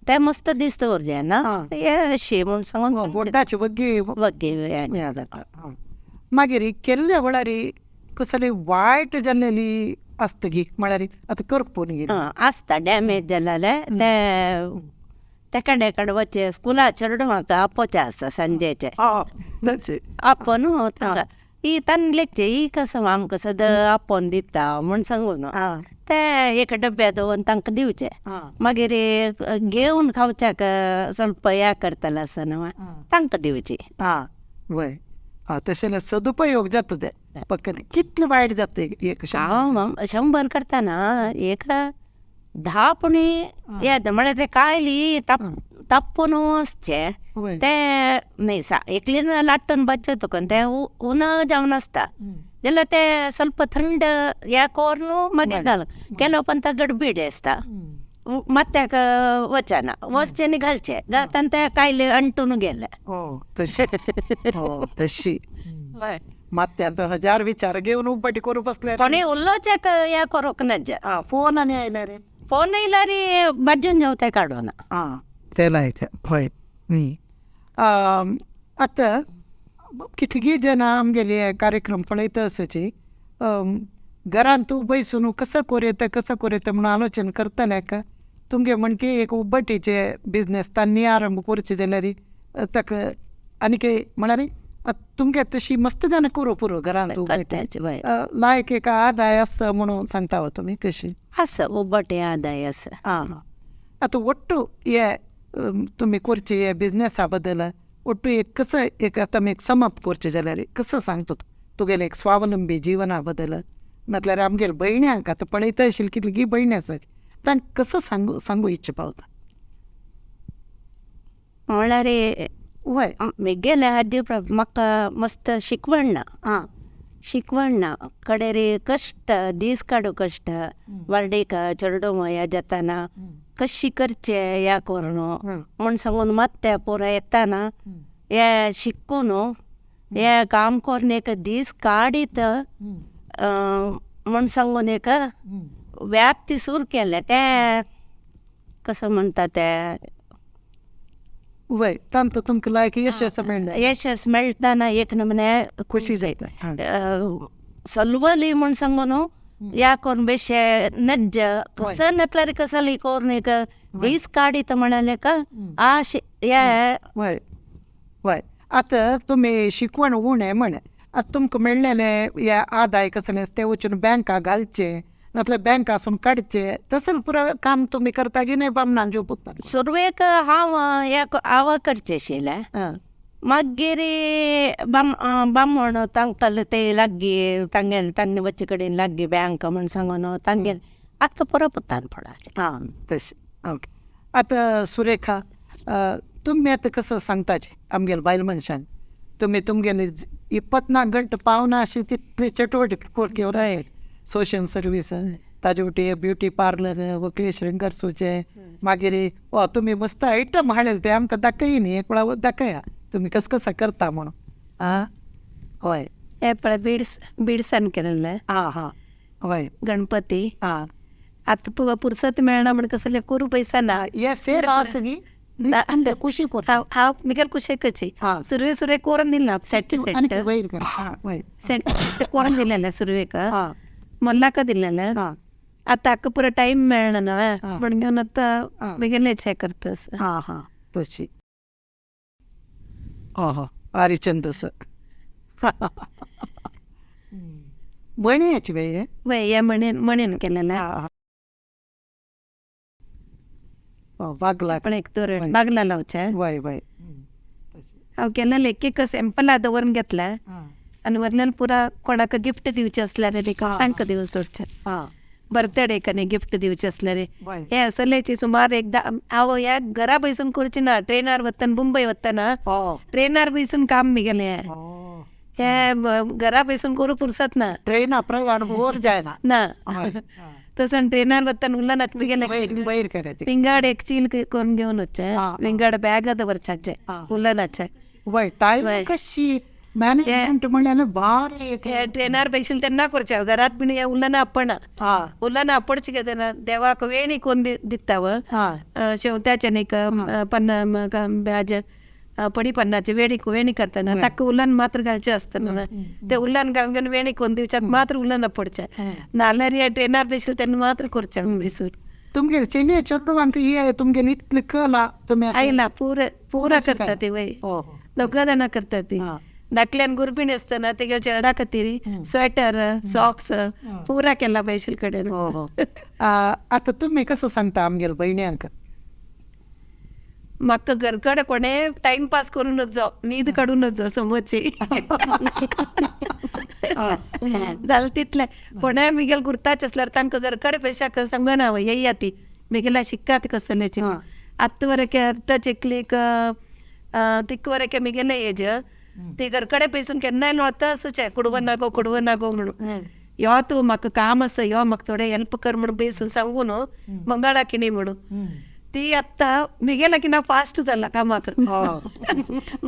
ते मस्त दीस दवर जायना हे अशी म्हूण सांगून गोड्डाचे वग्गे मागीर केल्ले वेळार कसली वायट जाल्लेली आसता गी म्हळ्यार आतां करपून आसता डॅमेज जाल्यार ते तेका डेकाड वचे स्कुला चेडूं म्हाका आपोवचे आसता सांजेचे आपोवन ही तान लेखचे ही कसं आमकां सदां आपोवन दिता म्हूण सांगून ते एक डब्या दवरून तांकां दिवचे मागीर घेवन खावच्याक ಸ್ವಲ್ಪ हें करतले आसतना तांकां दिवची. वय तशें सदुपयोग जाता ते पक्कन कितले वायट जाता एक 100 करतना एक 10 पुणी येता म्हळ्यार ते कायली तापून वचचे ते न्ही एकली लाट्टून बच्चे तुकून ते उन जावन आसता जाल्यार ते ಸ್ವಲ್ಪ थंड हे कोरून मागीर घाल केलो पण ते गडबीड आसता मत्त्याक वचना वचचे न्ही घालचे घालतना ते कायले अंटून गेले तशी मत्त्यात 1000 विचार घेवन उपाटी करूं बसले कोणी उल्लोचेक हे करूंक नज फोन आनी आयल्यार फोन येयल्यार बाजून जेवता काडूना ते लायक हय. आतां कितलीं जाणां आमगेले कार्यक्रम पळयता आसची घरान तूं बैसून कसं कोरयता म्हणून आलोचन करतल्याक तुमगे म्हणके एक उब्बटीचे बिझनेस तांणी आरंभ करचे जाल्यार ताका आनी काही म्हळ्यार तुमगे तशी मस्त जाणां करू पुरो घरांत करताचे वय लायक एक आदाय आसा म्हणून सांगता तुमी कशी आसा उबटे आदाय आसा. आं आतां ಒಟ್ಟು हे तुम्ही करचे हे बिझनेसा बद्दल ಒಟ್ಟು एक कसं एक आतां आमी समप करचें जाल्यार कसं सांगता तुगेलें एक स्वावलंबी जिवना बद्दल म्हटल्यार आमगेर भयण्यांक आतां पळयता आशिल्ली कितली भयणी आसात तांकां कसं सांगू इच्छा पावता. म्हळ्यार वय म्हगेले आदी म्हाका मस्त शिकवण ना. शिकवण ना कडेर कश्ट दीस काडू कश्ट वर्डेक चेडू या जाताना कशी करचे या करून म्हण सांगून ಮತ್ತೆ पुरा येताना हे शिकून हे काम करून एक दीस काडीत म्हण सांगून एक व्याप्ती सुरू केले ते कसं म्हणटा ते वय तांत तुमकां लायक यशस्स मेळ्ळें यशस्स मेळटाना एक नमने खुशी जाता. सलवली म्हण सांगून या करून बेशे नज्ज कसं नटल्यार कसली करून एक दीस काडीत म्हणाले का वय वय आतां तुमी शिकवण उणें म्हणे आतां तुमकां मेळ्ळेले हे आदाय कसले ते वचून बँकाक घालचे नाजाल्यार बँकासून काडचे तसलें पुरो काम तुमी करता की नाही बामणान जेव पुत्ता. सुरवेक हांव करचें आशिल्लें मागीर बामण तांकां ते लागीं तांणी वचे कडेन लागीं बँक म्हण सांगून तांगेल आतां पुरो पुत्तान पडाचें. हां तशें ओके. आतां सुरेखा तुमी आतां कसं सांगताचे आमगेल बायल मनशान तुमी तुमगेले 24 गंटा पावना अशी तितली चटवटीक घेवन आहेत सोशल सर्वीस ताजे वटी ब्युटी पार्लर वकील श्रृंगारसूचे मागीर तुमी मस्त आयटम हाडले ते आमकां दाखय न्ही एक वेळा दाखया तुमी कसं करता म्हणून. हय हे पळय बिड्सान केलेले हां हय गणपती हां आतां पुरसत मेळना म्हण कसले करू पयसा ना हे सेर सगळी खुशी हांव मिगेल कुशेकची सुरवे कोरून दिला सेट वयर कर सेट कोरून दिलेले सुरवेक मल्लाक दिलेले आतां हाका पुरो टायम मेळना न्हय म्हण घेवन आतां मिगेले हे करतास. हां तशी भारी छंद भयणी बाई वय हे म्हणेन केलेले वागला पण एक तर बागला लावचे वय वय हांव केलेले एक सॅम्पला दवरून घेतले आनी वरल्यान पुरा कोणाक गिफ्ट दिवचे असल्यार तांकां दिवून सोडचे. बर्थडेक आनी गिफ्ट दिवचे असल्यार हे असलेची सुमार एकदा हांव ह्या घरा बसून करची ना ट्रेनार वतना मुंबय वतना ट्रेनार बसून काम मिगेले हे घरा बसून करू पुरसत ना ट्रेन प्रवाण बोर जायना ना तसं ट्रेनार वतना उल्लनात मिगेले वयर करायचे विंगाड एक चील करून घेवन वचे विंगाड बॅग दवरचे उल्लनाचे. वय टायम कशी मॅनेजमेंट म्हणल्यार भारी हे ट्रेनार बसले तेन्ना करचे घरात बीन हे उल्लना आपणा उल्लना आपणची घेतना देवाक वेणी कोण दिता व शेवत्याचे न्ही पडी पन्नाचे वेणी करतना ताका उल्लन मात्र घालचे असतना ते उल्लन घालून घेवन वेणी कोण दिवच्यात मात्र उल्लन पडचे नाल्यार हे ट्रेनार बसले तेन्ना मात्र करचे भिसूर. तुमगे चेन्नई चेडवांक हे तुमगे इतली कला तुमी आयला पुरा करता ती वय दोगां जाणां करता ती धाकल्यान गुरबीण आसतना तेगे चेडा खातीर स्वेटर सॉक्स पुरा केला बायशील कडेन. आतां तुमी कसो सांगता आमगेल भयण्यांक म्हाका घरकडे कोणे टाइमपास करूनच जाव न्हीद काडूनच जाव समोरची जालें तितलें कोणें मिगेल गुर्ताचे असल्यार तांकां घरकडे पयशाक सांगना हांव येया ती मिगेला शिक्कात कसलेची हत्त वरेके अर्थ चिकलीक तिक वरेके मिगेले एज ती घरकडे पयसून केन्नाय नोता आसूचे कुडवो नागो म्हणून यो तूं म्हाका काम आसा यो म्हाका थोडे हेल्प कर म्हणून पयसून सांगून मंगळा किणी म्हणून ती आतां मिगेला की ना फास्ट जाला कामाक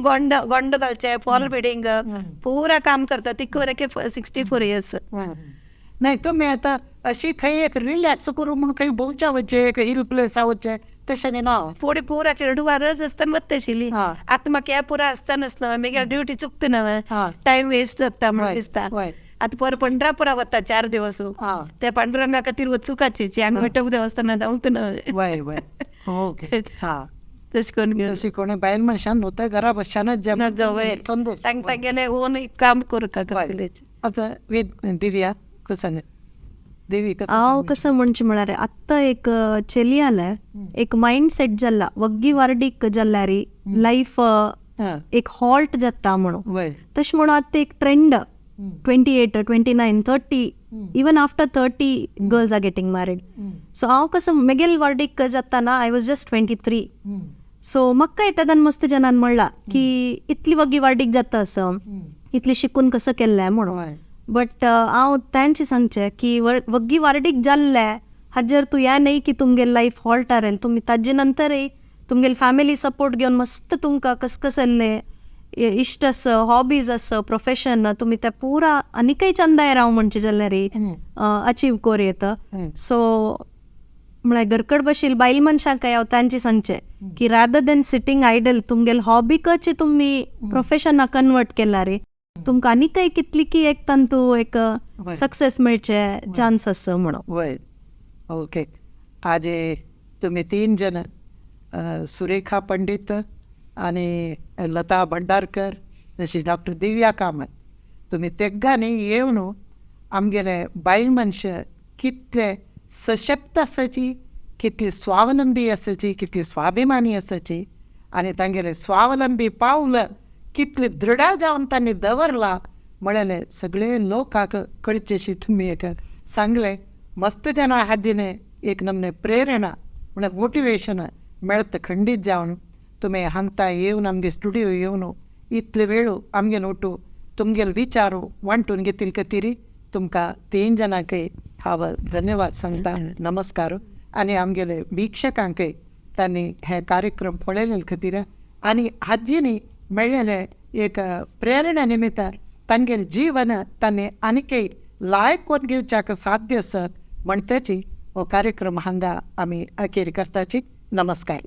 गोंड घालचे फॉल बिडिंग पुरा काम करता तिक वरेके 64 years. नाही तुमी आतां अशी खंय एक रिलॅक्स करून म्हणून खंय भोंवच्या वच्चे हिल प्लेसा वच्चे तशें न्ही ना फुडें पुरा चेडू रज आसतना वता आशिल्ली आतां म्हाका हे पुरा आसतानाच मिगे ड्युटी चुकता ना टायम वेस्ट जाता म्हणून दिसता. आतां पर पंढरापुरा वता 4 दिवस त्या पांडुरंगा खातीर वचूकाची आमी वटप देवस्थानात धांवता ना. वय वय ओके तशें करून घेवन तशी कोणी बायल मनशान न्हू घरा बसच्यानच जेवण जवळ संदेश तांकां गेले ओन काम करूं का हय. कसलेच आता दिव्या कसं देवी हांव कसं म्हणचें म्हळ्यार आत्तां एक चलयाला एक मायंड सेट जाल्ला वग्गी वार्डीक जाल्ल्यार लायफ एक हॉल्ट जाता म्हणून वय तशें म्हणून आतां एक trend 28, 29, 30 even after 30 girls are getting married. So हांव कसं मेगेल वार्डीक जाताना आय वॉज जस्ट 23. सो म्हाका येतादान मस्त जनान म्हणला की इतली वग्गी वार्डीक जाता असं इतली शिकून कसं केल्लें म्हणून. बट हांव तांचे सांगचें की वग्गी वार्डीक जाल्ले हाजेर तूं हें न्ही की तुमगे लायफ हॉल्टार येयलें. तुमी ताजे नंतरय तुमगेल फॅमिली सपोर्ट घेवन मस्त तुमकां कसकसल्ले इश्ट आस हॉबीज आस प्रोफेशन तुमी ते पुरा आनीकय चंदाय राव म्हणचे जाल्यार अचीव कोर येता. सो म्हळ्यार घरकड बशील बायल मनशांकाय हांव तांचे सांगचें की रादर देन सिटींग आयडल तुमगेल हॉबीकच तुमी प्रोफेशना कन्वर्ट केला रे तुमकां आनीकय कितली की एक तंतू एक सक्सेस मेळचे चान्स आसा म्हणून. वय ओके. आज तुम्ही 3 जण सुरेखा पंडित आणि लता भंडारकर जशी डॉक्टर दिव्या कामत तुम्ही तेगांनी येवन आमगेले बायल मनशां कितले सशक्त आसाची कितली स्वावलंबी आसाची कितली स्वाभिमानी आसाची आनी तांगेले स्वावलंबी पावल कितली दृढ जावन तांणी दवरला म्हळेले सगळे लोकांक कळचेशी तुम्ही एक सांगले. मस्त जना हाजीने एक नमने प्रेरणा म्हळ्यार मोटिवेशन मेळत खंडीत जावन तुम्ही हांगता येवन आमगे स्टुडियो येवन इतले वेळ आमगे नोटू तुमगेले विचारू वांटून घेतील खातीर तुमकां 3 जणांकय हांव धन्यवाद सांगता. नमस्कार. आनी आमगेले वीक्षकांकय तांणी हे कार्यक्रम पळयले खातीर आनी हाजीनी मेळ्ळेले एक प्रेरणा निमित्तान तांगेले जीवन तांणी आनीकय लायक कोण घेवच्याक साध्य आसत म्हणटाची हो कार्यक्रम हांगा आमी अखेर करताची. नमस्कार.